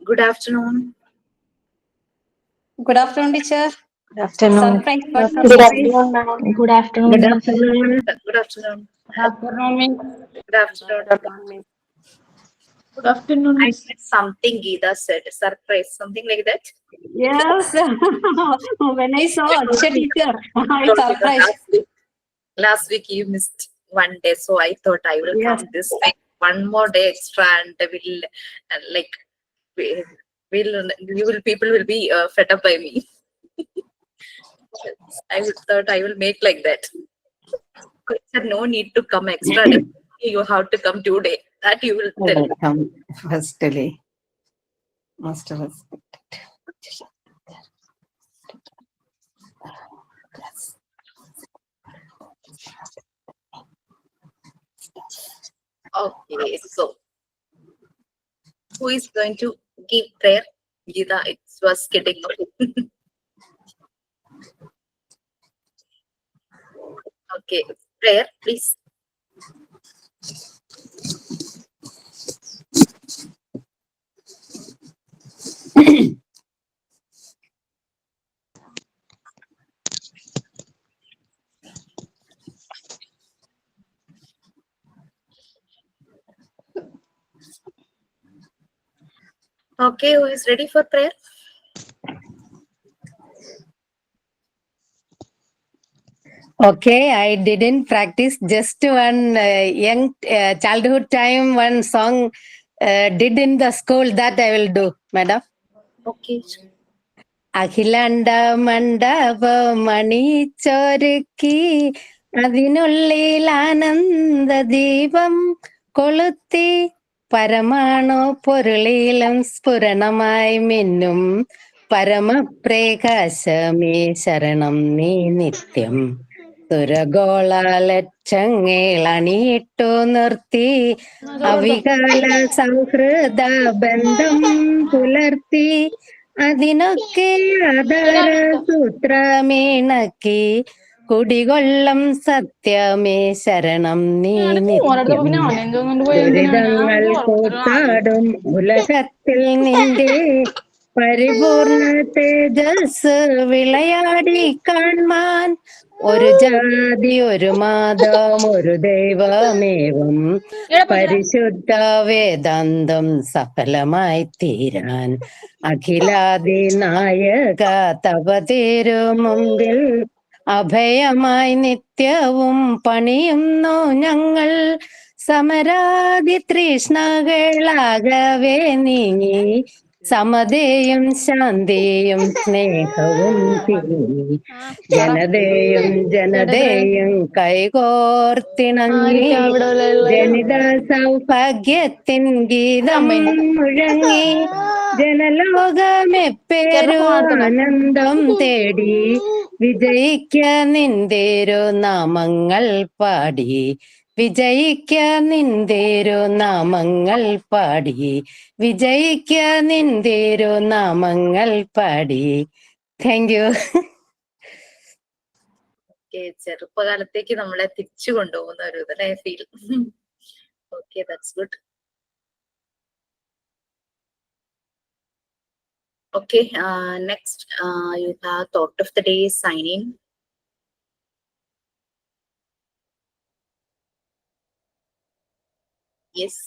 Good afternoon. Good afternoon, teacher. Good afternoon. Surprise. Good Surprise. afternoon, ma'am. Good afternoon. Good afternoon. Good afternoon. Good afternoon. Good afternoon. Good afternoon, I miss. said something Geeta said. Surprise. Something like that. Yes. When I saw Akshay teacher, I Told you that surprised. last week you missed one day, so I thought I will Yes. come this week. One more day extra, and will like people will be fed up by me. Thought I will make like that. I said no need to come extra day. You have to come 2 days. That you will tell. Welcome, firstly. Most respected. Okay, so who is going to give prayer? Geeta, it was kidding. Okay, prayer, please. Okay, who is ready for prayer? Okay, I didn't practice just one young childhood time, one song did in the school that I will do, madam. Okay. അഖിലാണ്ട മണ്ഡപമണിച്ചൊരുക്കി അതിനുള്ളിൽ ആനന്ദ ദീപം കൊളുത്തി പരമാണു പൊരുളിലും സ്ഫുരണമായി മിന്നും പരമപ്രകാശമേ ശരണം നീ നിത്യം സുരഗോള ലക്ഷങ്ങളണിയിട്ടു നിർത്തി അവികാല സൗഹൃദ ബന്ധം പുലർത്തി അതിനൊക്കെ ആധാര സൂത്രമേണക്കി കുടികൊള്ളം സത്യമേ ശരണം നീ നിത്യം ദുരിതങ്ങൾ കൂത്താടും ഉലകത്തിൽ നിന്റെ പരിപൂർണ തേജസ് വിളയാടി കാൺമാൻ ഒരു ജാതി ഒരു മതം ഒരു ദൈവമേവം പരിശുദ്ധ വേദാന്തം സഫലമായി തീരാൻ അഖിലാദി നായക തവ തേരു മുമ്പിൽ അഭയമായി നിത്യവും പണിയുന്നു ഞങ്ങൾ സമരാദി തൃഷ്ണകളാകവേ നീങ്ങി സമതയും ശാന്തിയും സ്നേഹവും തിങ്ങി ജനതയും കൈകോർത്തിണങ്ങി ജനിത സൗഭാഗ്യത്തിൻ ഗീതം മുഴങ്ങി ജനലോകമെപ്പേരു ആനന്ദം തേടി വിജയിക്ക നിന്റേരു നാമങ്ങൾ പാടി വിജയിക്ക നിന്റേരു നാമങ്ങൾ പാടി വിജയിക്ക നിന്റേരു നാമങ്ങൾ പാടി താങ്ക് യു. ചെറുപ്പകാലത്തേക്ക് നമ്മളെ തിരിച്ചു കൊണ്ടുപോകുന്ന ഒരു ഇതല്ലേ feel. Okay, that's good. Okay, next you have thought of the day, sign in. Yes.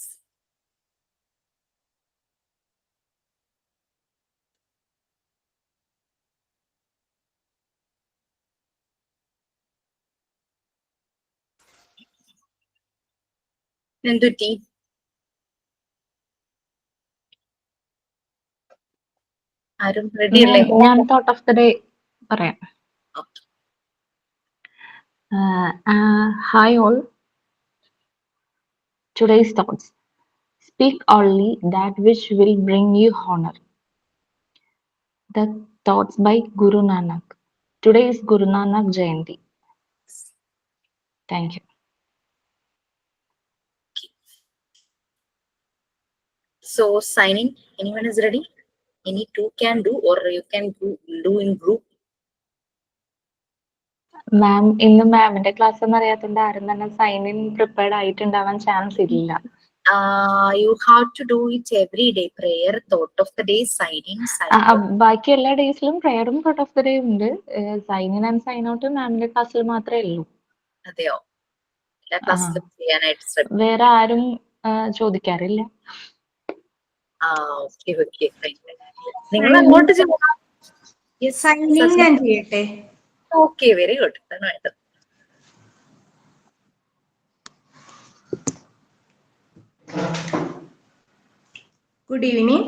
എന്തുറ്റി? ആരും റെഡി അല്ലേ? ഞാൻ തോട്ട് ഓഫ് ദ ഡേ പറയാം. Hi all. Today's thoughts. Speak only that which will bring you honor. The thoughts by Guru Nanak. Today is Guru Nanak Jayanti. Thank you. So signing, anyone is ready? Any two can do, or you can do in group. മാം ഇന്ന് മാമിന്റെ class ഒന്നും അറിയാത്തോണ്ട് ആരും തന്നെ sign in prepared ആയിട്ടുണ്ടാവാൻ chance ഇല്ല. You have to do it every day. Prayer, thought of the day, sign in, sign out. ബാക്കി എല്ലാ ഡേയ്സിലും പ്രയറും തോട്ട് ഓഫ് ദ ഡേ ഉണ്ട്. Sign in and sign out മാമിന്റെ ക്ലാസ്സിൽ മാത്രമേ ഉള്ളൂ. അതെയോ? എല്ലാ ക്ലാസ്സിലും ചെയ്യാനായിട്ട് ശ്രമിക്കും. വേറെ ആരും ചോദിക്കാറില്ല. Okay okay. നിങ്ങൾ അങ്ങോട്ട് ചെയ്യട്ടെ. Okay, very good. അതാണ് വേണ്ടത്. Good evening.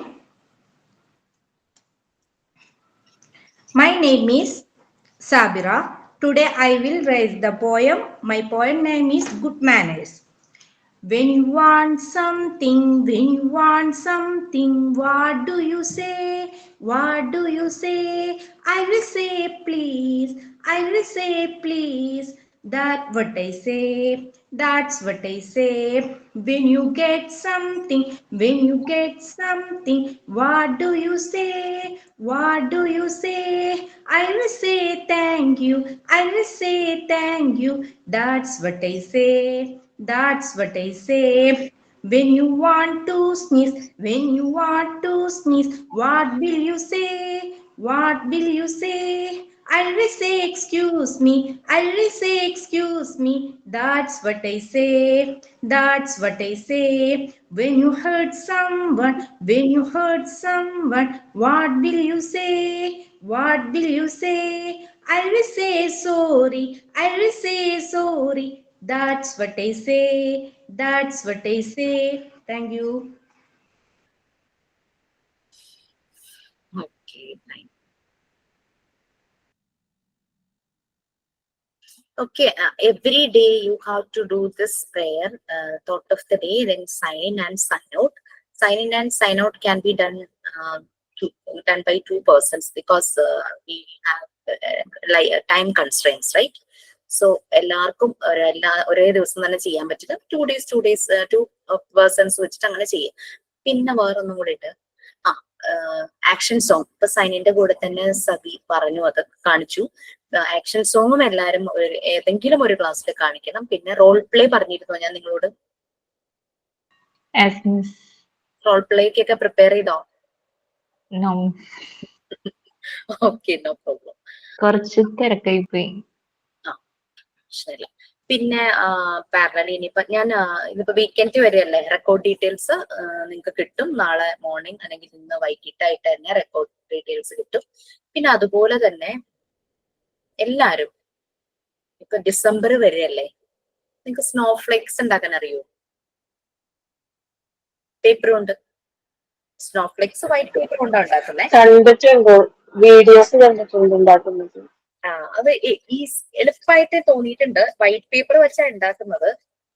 My name is Sabira. Today I will raise the poem. My poem name is Good Manners. When you want something, what do you say? What do you say? I will say please, I will say please. That's what I say, that's what I say. When you get something, what do you say? What do you say? I will say thank you, I will say thank you. That's what I say, that's what I say. When you want to sneeze, what will you say? What will you say? I will say excuse me, I will say excuse me. That's what I say, that's what I say. When you hurt someone, what will you say? What will you say? I will say sorry, I will say sorry. That's what I say, that's what I say. Thank you. Okay, fine. Okay, every day you have to do this prayer, thought of the day, then sign in and sign out. Sign in and sign out can be done by 2 persons because we have like time constraints, right? So എല്ലാവർക്കും ഒരേ ദിവസം തന്നെ ചെയ്യാൻ പറ്റില്ല. 2 days 2 persons വെച്ചിട്ട് അങ്ങനെ ചെയ്യാം. പിന്നെ വേറൊന്നും കൂടി ഇട്ട് ആക്ഷൻ സോങ് ഇപ്പൊ സൈനിന്റെ കൂടെ തന്നെ സബി പറഞ്ഞു, അത് കാണിച്ചു. ആക്ഷൻ സോങ്ങും എല്ലാരും ഏതെങ്കിലും ഒരു ക്ലാസ്സിൽ കാണിക്കണം. പിന്നെ റോൾ പ്ലേ പറഞ്ഞിരുന്നു ഞാൻ നിങ്ങളോട്. റോൾ പ്ലേക്കൊക്കെ പ്രിപ്പയർ ചെയ്തോ? Okay, no problem. കുറച്ച് തിരക്കായി പോയി. ശരി. പിന്നെ പാരലൽ ഇനിയിപ്പോ ഞാൻ ഇതിപ്പോ വീക്കെൻഡ് വരെയല്ലേ, റെക്കോർഡ് ഡീറ്റെയിൽസ് നിങ്ങൾക്ക് കിട്ടും നാളെ മോർണിംഗ് അല്ലെങ്കിൽ ഇന്ന് വൈകിട്ടായിട്ട് തന്നെ റെക്കോർഡ് ഡീറ്റെയിൽസ് കിട്ടും. പിന്നെ അതുപോലെ തന്നെ എല്ലാരും ഇപ്പൊ ഡിസംബർ വരെയല്ലേ, നിങ്ങൾക്ക് സ്നോ ഫ്ലേക്സ് ഉണ്ടാക്കാൻ അറിയോ? പേപ്പർ കൊണ്ട് സ്നോ ഫ്ലേക്സ് വൈറ്റ് പേപ്പർ കൊണ്ടാണ് ഉണ്ടാക്കുന്നത്. കണ്ടിട്ടുണ്ട്, വീഡിയോസ് കണ്ടിട്ടുണ്ട് ഉണ്ടാക്കുന്നത്. അത് ഈ എളുപ്പമായിട്ട് തോന്നിയിട്ടുണ്ട്. വൈറ്റ് പേപ്പർ വെച്ചാണ് ഉണ്ടാക്കുന്നത്.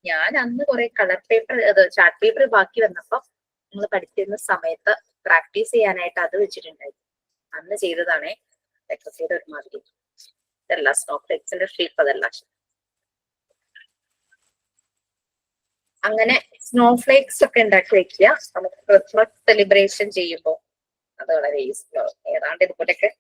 ഞാൻ അന്ന് കുറെ കളർ പേപ്പർ, ചാർട്ട് പേപ്പർ ബാക്കി വന്നപ്പോ നിങ്ങൾ പഠിച്ചിരുന്ന സമയത്ത് പ്രാക്ടീസ് ചെയ്യാനായിട്ട് അത് വെച്ചിട്ടുണ്ടായി. അന്ന് ചെയ്തതാണേ. ചെയ്ത ഒരുമാതിരി ഇതല്ല സ്നോ ഫ്ലേക്സിന്റെ ഷേപ്പ്, അതല്ല. അങ്ങനെ സ്നോ ഫ്ലേക്സ് ഒക്കെ ഉണ്ടാക്കി വെക്കുക. നമുക്ക് ക്രിസ്മസ് സെലിബ്രേഷൻ ചെയ്യുമ്പോൾ അത് വളരെ യൂസ്ഫുൾ ആവും. ഏതാണ്ട് ഇതുപോലെയൊക്കെ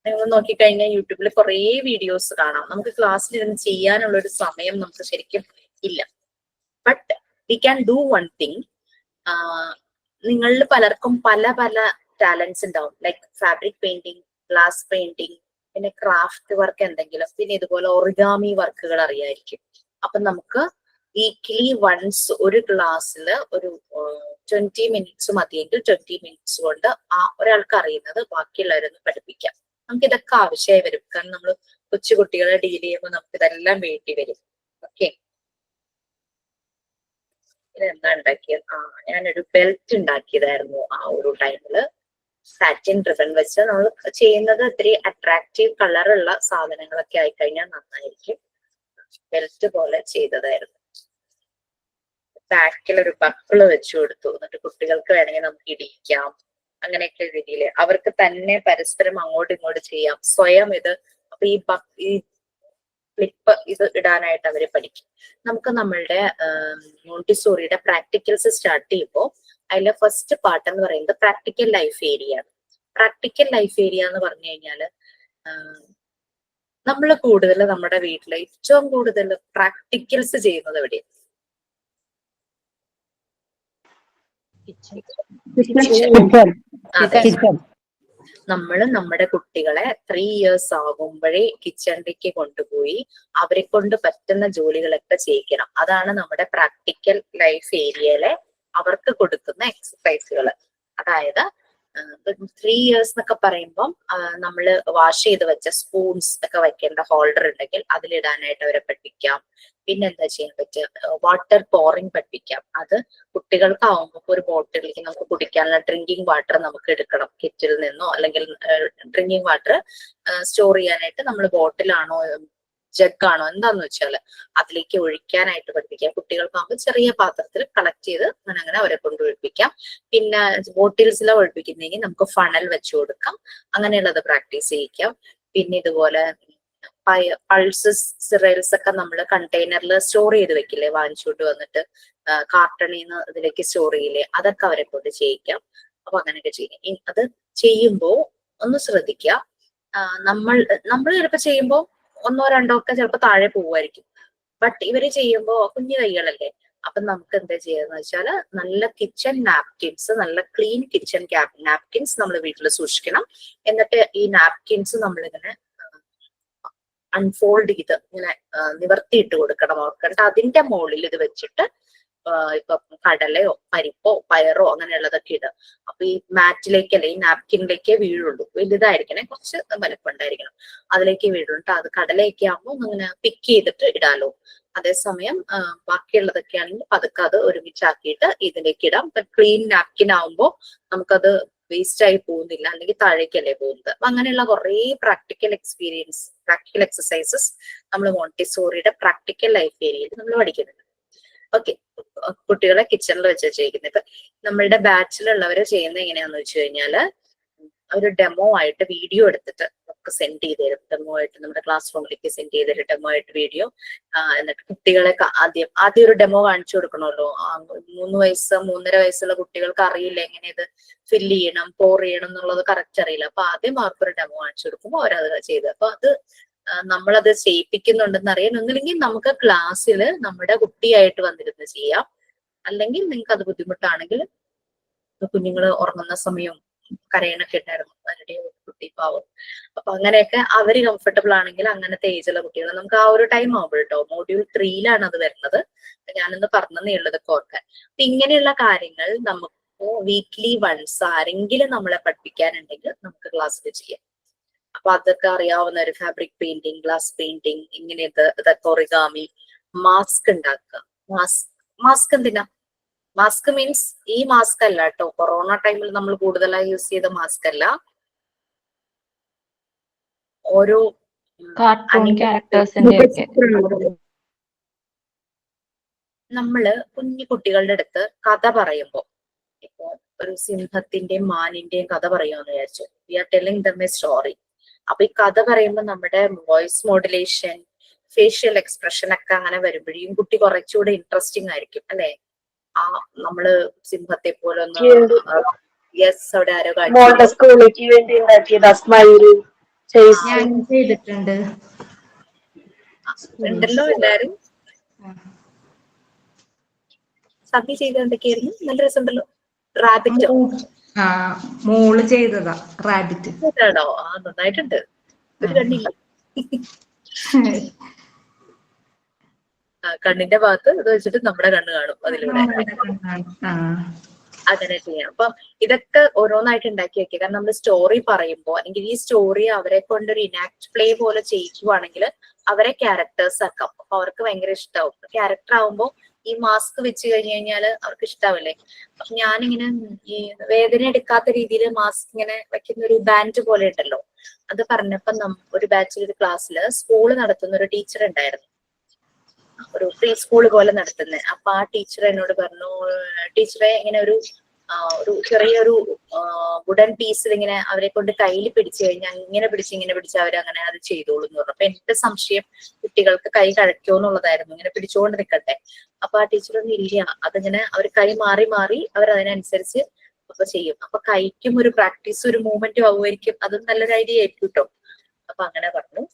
നിങ്ങൾ നോക്കിക്കഴിഞ്ഞാൽ യൂട്യൂബിൽ കുറെ വീഡിയോസ് കാണാം. നമുക്ക് ക്ലാസ്സിൽ ഇരുന്ന് ചെയ്യാനുള്ള ഒരു സമയം നമുക്ക് ശരിക്കും ഇല്ല. But we can do one thing. നിങ്ങളിൽ പലർക്കും പല പല ടാലൻസ് ഉണ്ടാവും. Like fabric painting, glass painting, പിന്നെ ക്രാഫ്റ്റ് വർക്ക് എന്തെങ്കിലും, പിന്നെ ഇതുപോലെ ഒറിഗാമി വർക്കുകൾ അറിയായിരിക്കും. അപ്പൊ നമുക്ക് വീക്ക്ലി വൺസ് ഒരു ക്ലാസ്സിൽ ഒരു 20 മിനിറ്റ്സ് മതിയെങ്കിൽ 20 മിനിറ്റ്സ് കൊണ്ട് ഒരാൾക്ക് അറിയുന്നത് ബാക്കിയുള്ളവരൊന്ന് പഠിപ്പിക്കാം. നമുക്ക് ഇതൊക്കെ ആവശ്യമായി വരും. കാരണം നമ്മൾ കൊച്ചു കുട്ടികളെ ഡീൽ ചെയ്യുമ്പോൾ നമുക്ക് ഇതെല്ലാം വേണ്ടി വരും. ഓക്കെ, ഇതെന്താ ഉണ്ടാക്കിയത്? ഞാനൊരു ബെൽറ്റ് ഉണ്ടാക്കിയതായിരുന്നു ആ ഒരു ടൈമില്. സാറ്റിൻ റിബൺ വെച്ച് നമ്മൾ ചെയ്യുന്നത് ഇത്തിരി അട്രാക്റ്റീവ് കളറുള്ള സാധനങ്ങളൊക്കെ ആയിക്കഴിഞ്ഞാൽ നന്നായിരിക്കും. ബെൽറ്റ് പോലെ ചെയ്തതായിരുന്നു. ബാക്കിൽ ഒരു ബക്കിള് വെച്ചു കൊടുത്തു. എന്നിട്ട് കുട്ടികൾക്ക് വേണമെങ്കിൽ നമുക്ക് ഇടിക്കാം. അങ്ങനെയൊക്കെ രീതിയിൽ അവർക്ക് തന്നെ പരസ്പരം അങ്ങോട്ടും ഇങ്ങോട്ടും ചെയ്യാം. സ്വയം ഇത് അപ്പൊ ഈ ക്ലിപ്പ് ഇത് ഇടാനായിട്ട് അവര് പഠിക്കും. നമുക്ക് നമ്മളുടെ മോണ്ടിസോറിയുടെ പ്രാക്ടിക്കൽസ് സ്റ്റാർട്ട് ചെയ്യുമ്പോൾ അതിലെ ഫസ്റ്റ് പാർട്ട് എന്ന് പറയുന്നത് പ്രാക്ടിക്കൽ ലൈഫ് ഏരിയ ആണ്. പ്രാക്ടിക്കൽ ലൈഫ് ഏരിയ എന്ന് പറഞ്ഞു കഴിഞ്ഞാൽ നമ്മൾ കൂടുതൽ നമ്മുടെ വീട്ടിൽ ഏറ്റവും കൂടുതൽ പ്രാക്ടിക്കൽസ് ചെയ്യുന്നത് എവിടെയാണ്? അതെ, നമ്മൾ നമ്മുടെ കുട്ടികളെ 3 years ആകുമ്പോഴേ കിച്ചണിലേക്ക് കൊണ്ടുപോയി അവരെ കൊണ്ട് പറ്റുന്ന ജോലികളൊക്കെ ചെയ്യിക്കണം. അതാണ് നമ്മുടെ പ്രാക്ടിക്കൽ ലൈഫ് ഏരിയയിലെ അവർക്ക് കൊടുക്കുന്ന എക്സസൈസുകൾ. അതായത് 3 years എന്നൊക്കെ പറയുമ്പം നമ്മൾ വാഷ് ചെയ്ത് വെച്ച സ്പൂൺസ് ഒക്കെ വെക്കേണ്ട ഹോൾഡർ ഉണ്ടെങ്കിൽ അതിലിടാനായിട്ട് അവരെ പഠിപ്പിക്കാം. പിന്നെ എന്താ ചെയ്യാൻ പറ്റുക, വാട്ടർ പോറിങ് പഠിപ്പിക്കാം. അത് കുട്ടികൾക്കാവുമ്പോൾ ഒരു ബോട്ടിലേക്ക് നമുക്ക് കുടിക്കാനുള്ള ഡ്രിങ്കിങ് വാട്ടർ നമുക്ക് എടുക്കണം കിറ്റിൽ നിന്നോ, അല്ലെങ്കിൽ ഡ്രിങ്കിങ് വാട്ടർ സ്റ്റോർ ചെയ്യാനായിട്ട് നമ്മൾ ബോട്ടിലാണോ ജഗ്ഗാണോ എന്താന്ന് വെച്ചാൽ അതിലേക്ക് ഒഴിക്കാനായിട്ട് പഠിപ്പിക്കാം. കുട്ടികൾക്കാകുമ്പോൾ ചെറിയ പാത്രത്തിൽ കളക്ട് ചെയ്ത് അങ്ങനെ അവരെ കൊണ്ട് ഒഴിപ്പിക്കാം. പിന്നെ ബോട്ടിൽസിലാണ് ഒഴിപ്പിക്കുന്നെങ്കിൽ നമുക്ക് ഫണൽ വെച്ചു കൊടുക്കാം. അങ്ങനെയുള്ളത് പ്രാക്ടീസ് ചെയ്യിക്കാം. പിന്നെ ഇതുപോലെ പൾസസ് സിറൽസ് ഒക്കെ നമ്മൾ കണ്ടെയ്നറിൽ സ്റ്റോർ ചെയ്ത് വെക്കില്ലേ, വാങ്ങിച്ചുകൊണ്ട് വന്നിട്ട് കാർട്ടണിൽ നിന്ന് ഇതിലേക്ക് സ്റ്റോർ ചെയ്യില്ലേ, അതൊക്കെ അവരെ കൊണ്ട് ചെയ്യിക്കാം. അപ്പൊ അങ്ങനെയൊക്കെ ചെയ്യും. അത് ചെയ്യുമ്പോൾ ഒന്ന് ശ്രദ്ധിക്കുക, നമ്മൾ ചിലപ്പോൾ ചെയ്യുമ്പോൾ 1 or 2 ഒക്കെ ചിലപ്പോൾ താഴെ പോവുമായിരിക്കും. ബട്ട് ഇവര് ചെയ്യുമ്പോ കുഞ്ഞു കൈകളല്ലേ, അപ്പൊ നമുക്ക് എന്താ ചെയ്യാന്ന് വെച്ചാല് നല്ല കിച്ചൺ നാപ്കിൻസ്, നല്ല ക്ലീൻ കിച്ചൺ നാപ്കിൻസ് നമ്മൾ വീട്ടിൽ സൂക്ഷിക്കണം. എന്നിട്ട് ഈ നാപ്കിൻസ് നമ്മളിങ്ങനെ അൺഫോൾഡ് ചെയ്ത് ഇങ്ങനെ നിവർത്തിയിട്ട് കൊടുക്കണം. ഓർക്കണ്ട, അതിന്റെ മുകളിൽ ഇത് വെച്ചിട്ട് ഇപ്പൊ കടലയോ പരിപ്പോ പയറോ അങ്ങനെയുള്ളതൊക്കെ ഇടുക. അപ്പൊ ഈ മാറ്റിലേക്ക് അല്ലെ ഈ നാപ്കിനിലേക്കേ വീഴുള്ളൂ. വലുതായിരിക്കണേ, കുറച്ച് വലുപ്പമുണ്ടായിരിക്കണം, അതിലേക്ക് വീഴുണ്ട്. അത് കടലയൊക്കെ ആകുമ്പോൾ അങ്ങനെ പിക്ക് ചെയ്തിട്ട് ഇടാലോ. അതേസമയം ബാക്കിയുള്ളതൊക്കെ ആണെങ്കിൽ പതുക്കെ അത് ഒരുമിച്ചാക്കിയിട്ട് ഇതിലേക്ക് ഇടാം. ക്ലീൻ നാപ്കിൻ ആവുമ്പോൾ നമുക്കത് വേസ്റ്റ് ആയി പോകുന്നില്ല, അല്ലെങ്കിൽ താഴേക്കല്ലേ പോകുന്നത്. അപ്പൊ അങ്ങനെയുള്ള കുറെ പ്രാക്ടിക്കൽ എക്സസൈസസ് നമ്മൾ മോണ്ടിസോറിയുടെ പ്രാക്ടിക്കൽ ലൈഫ് ഏരിയയിൽ നമ്മൾ പഠിക്കുന്നുണ്ട്. ഓക്കെ, കുട്ടികളെ കിച്ചണിൽ വെച്ച് ചെയ്യുന്നത്. ഇപ്പൊ നമ്മളുടെ ബാച്ചിലുള്ളവരെ ചെയ്യുന്നത് എങ്ങനെയാന്ന് വെച്ച് കഴിഞ്ഞാല് ഒരു ഡെമോ ആയിട്ട് വീഡിയോ എടുത്തിട്ട് നമുക്ക് സെൻഡ് ചെയ്ത് തരും. ഡെമോ ആയിട്ട് നമ്മുടെ ക്ലാസ് റൂമിലേക്ക് സെൻഡ് ചെയ്ത് തരും, ഡെമോ ആയിട്ട് വീഡിയോ. എന്നിട്ട് കുട്ടികളെ ആദ്യം ഒരു ഡെമോ കാണിച്ചു കൊടുക്കണമല്ലോ. 3 വയസ്സ് 3.5 വയസ്സുള്ള കുട്ടികൾക്ക് അറിയില്ല എങ്ങനെ ഇത് ഫില്ല് ചെയ്യണം, പോർ ചെയ്യണം എന്നുള്ളത് കറക്റ്റ് അറിയില്ല. അപ്പൊ ആദ്യം അവർക്കൊരു ഡെമോ കാണിച്ചു കൊടുക്കുമ്പോൾ അവരത് ചെയ്ത്, അപ്പൊ അത് നമ്മളത് ചെയ്യിപ്പിക്കുന്നുണ്ടെന്ന് അറിയാൻ. ഒന്നില്ലെങ്കിൽ നമുക്ക് ക്ലാസ്സിൽ നമ്മുടെ കുട്ടിയായിട്ട് വന്നിരുന്ന് ചെയ്യാം, അല്ലെങ്കിൽ നിങ്ങൾക്ക് അത് ബുദ്ധിമുട്ടാണെങ്കിൽ കുഞ്ഞുങ്ങൾ ഉറങ്ങുന്ന സമയം കരയണൊക്കെ ഉണ്ടായിരുന്നു അവരുടെ കുട്ടി പാവം. അപ്പൊ അങ്ങനെയൊക്കെ അവര് കംഫർട്ടബിൾ ആണെങ്കിൽ അങ്ങനത്തെ ഏജുള്ള കുട്ടികൾ നമുക്ക് ആ ഒരു ടൈം ആവുമ്പോൾ കേട്ടോ, Module 3 അത് വരുന്നത്. ഞാനൊന്ന് പറഞ്ഞതേ ഉള്ളതൊക്കെ ഓർക്കാൻ. അപ്പൊ ഇങ്ങനെയുള്ള കാര്യങ്ങൾ നമുക്ക് വീക്ക്ലി വൺസ് ആരെങ്കിലും നമ്മളെ പഠിപ്പിക്കാനുണ്ടെങ്കിൽ നമുക്ക് ക്ലാസ്സിൽ ചെയ്യാം. അപ്പൊ അതൊക്കെ അറിയാവുന്ന ഒരു ഫാബ്രിക് പെയിന്റിങ്, ഗ്ലാസ് പെയിന്റിങ്, ഇതൊക്കെ ഒറിഗാമി, മാസ്ക് ഉണ്ടാക്കുക. മാസ്ക് എന്തിനാ? മാസ്ക് മീൻസ് ഈ മാസ്ക് അല്ല കേട്ടോ, കൊറോണ ടൈമിൽ നമ്മൾ കൂടുതലായി യൂസ് ചെയ്ത മാസ്ക് അല്ല. ഓരോ കാർട്ടൂൺ ക്യാരക്ടേഴ്സിന്റെ ഒക്കെ നമ്മള് കുഞ്ഞു കുട്ടികളുടെ അടുത്ത് കഥ പറയുമ്പോ, ഇപ്പൊ ഒരു സിംഹത്തിന്റെയും മാനിന്റെയും കഥ പറയുമെന്ന് വിചാരിച്ചു. We are telling them a story. അപ്പൊ ഈ കഥ പറയുമ്പോൾ നമ്മുടെ വോയിസ് മോഡുലേഷൻ, ഫേഷ്യൽ എക്സ്പ്രഷൻ ഒക്കെ അങ്ങനെ വരുമ്പോഴേക്കും കുട്ടി കുറച്ചുകൂടെ ഇൻട്രസ്റ്റിംഗ് ആയിരിക്കും അല്ലെ. ആ നമ്മള് സിംഹത്തെ പോലെ ഒന്ന് യെസ്, അവിടെ ആരോ സ്കൂളിലേക്ക് വേണ്ടി ഉണ്ടാക്കിയതാ സ്മൈൽ ഞാൻ ചെയ്തിട്ടുണ്ട് ഉണ്ടല്ലോ എല്ലാരും. സബി ചെയ്ത എന്തൊക്കെയായിരുന്നു? നല്ല രസമുണ്ടല്ലോ. റാബിറ്റോ? മോള് ചെയ്തതാ റാബിറ്റ്. ആണോ? നന്നായിട്ടുണ്ട്. ഒരു കണ്ണില്ല, കണ്ണിന്റെ ഭാഗത്ത് ഇത് വെച്ചിട്ട് നമ്മുടെ കണ്ണ് കാണും അതിലൂടെ. അങ്ങനെ ചെയ്യാം. അപ്പൊ ഇതൊക്കെ ഓരോന്നായിട്ട് ഉണ്ടാക്കി വെക്കുക. കാരണം നമ്മൾ സ്റ്റോറി പറയുമ്പോൾ, അല്ലെങ്കിൽ ഈ സ്റ്റോറി അവരെ കൊണ്ട് ഒരു ഇനാക്ട് പ്ലേ പോലെ ചെയ്യിക്കുവാണെങ്കിൽ അവരെ ക്യാരക്ടേഴ്സ് ആക്കാം. അപ്പൊ അവർക്ക് ഭയങ്കര ഇഷ്ടമാവും. ക്യാരക്ടർ ആവുമ്പോൾ ഈ മാസ്ക് വെച്ച് കഴിഞ്ഞു കഴിഞ്ഞാൽ അവർക്ക് ഇഷ്ടാവില്ലേ. അപ്പൊ ഞാനിങ്ങനെ ഈ വേദന എടുക്കാത്ത രീതിയിൽ മാസ്ക് ഇങ്ങനെ വെക്കുന്ന ഒരു ബാൻഡ് പോലെ ഉണ്ടല്ലോ, അത് പറഞ്ഞപ്പോ ഒരു ബാച്ചിൽ ഒരു ക്ലാസ്സിൽ സ്കൂള് നടത്തുന്ന ഒരു ടീച്ചർ ഉണ്ടായിരുന്നു, ഒരു പ്രീ സ്കൂൾ പോലെ നടത്തുന്നത്. അപ്പൊ ആ ടീച്ചർ എന്നോട് പറഞ്ഞു, ടീച്ചറെ ഇങ്ങനെ ഒരു ചെറിയൊരു വുഡൻ പീസിൽ ഇങ്ങനെ അവരെ കൊണ്ട് കയ്യിൽ പിടിച്ചു കഴിഞ്ഞാൽ ഇങ്ങനെ പിടിച്ച് അവരങ്ങനെ അത് ചെയ്തോളൂ എന്ന് പറഞ്ഞു. അപ്പൊ എന്റെ സംശയം കുട്ടികൾക്ക് കൈ കഴക്കോ എന്നുള്ളതായിരുന്നു, ഇങ്ങനെ പിടിച്ചുകൊണ്ട് നിൽക്കട്ടെ. അപ്പൊ ആ ടീച്ചറൊന്നും ഇല്ല, അതിങ്ങനെ അവർ കൈ മാറി അവരതിനനുസരിച്ച് അപ്പൊ ചെയ്യും. അപ്പൊ കൈക്കും ഒരു പ്രാക്ടീസ്, ഒരു മൂവ്മെന്റും ആവുമായിരിക്കും. അതും നല്ലൊരു ഐഡിയ ആയിരിക്കും കേട്ടോ. അപ്പൊ അങ്ങനെ പറഞ്ഞു.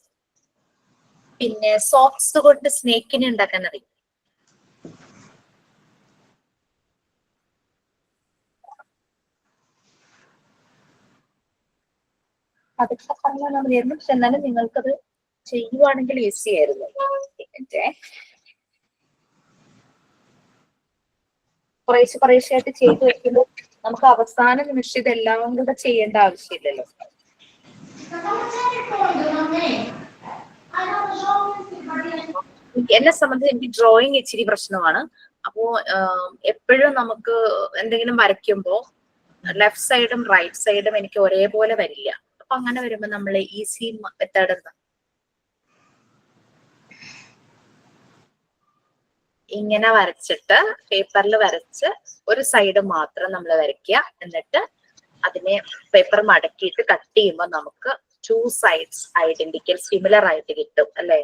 പിന്നെ സോക്സ് കൊണ്ട് സ്നേക്കിനെ ഉണ്ടാക്കാൻ അറിയും. അതൊക്കെ പറഞ്ഞാൽ മതിയായിരുന്നു, പക്ഷെ എന്നാലും നിങ്ങൾക്കത് ചെയ്യുവാണെങ്കിൽ ഈസി ആയിരുന്നു. കുറേശ്ശെയായിട്ട് ചെയ്തു വെക്കുമ്പോൾ നമുക്ക് അവസാന നിമിഷം ഇതെല്ലാം കൂടെ ചെയ്യേണ്ട ആവശ്യമില്ലല്ലോ. എന്നെ സംബന്ധിച്ച് എനിക്ക് ഡ്രോയിങ് ഇച്ചിരി പ്രശ്നമാണ്. അപ്പോ എപ്പോഴും നമുക്ക് എന്തെങ്കിലും വരയ്ക്കുമ്പോ ലെഫ്റ്റ് സൈഡും റൈറ്റ് സൈഡും എനിക്ക് ഒരേപോലെ വരില്ല. അപ്പൊ അങ്ങനെ വരുമ്പോ നമ്മൾ ഈസി മെത്തേഡ് എന്താ, ഇങ്ങനെ വരച്ചിട്ട് പേപ്പറിൽ വരച്ച് ഒരു സൈഡ് മാത്രം നമ്മൾ വരയ്ക്കുക. എന്നിട്ട് അതിനെ പേപ്പർ മടക്കിയിട്ട് കട്ട് ചെയ്യുമ്പോൾ നമുക്ക് 2 sides ഐഡന്റിക്കൽ സിമിലർ ആയിട്ട് കിട്ടും അല്ലെ?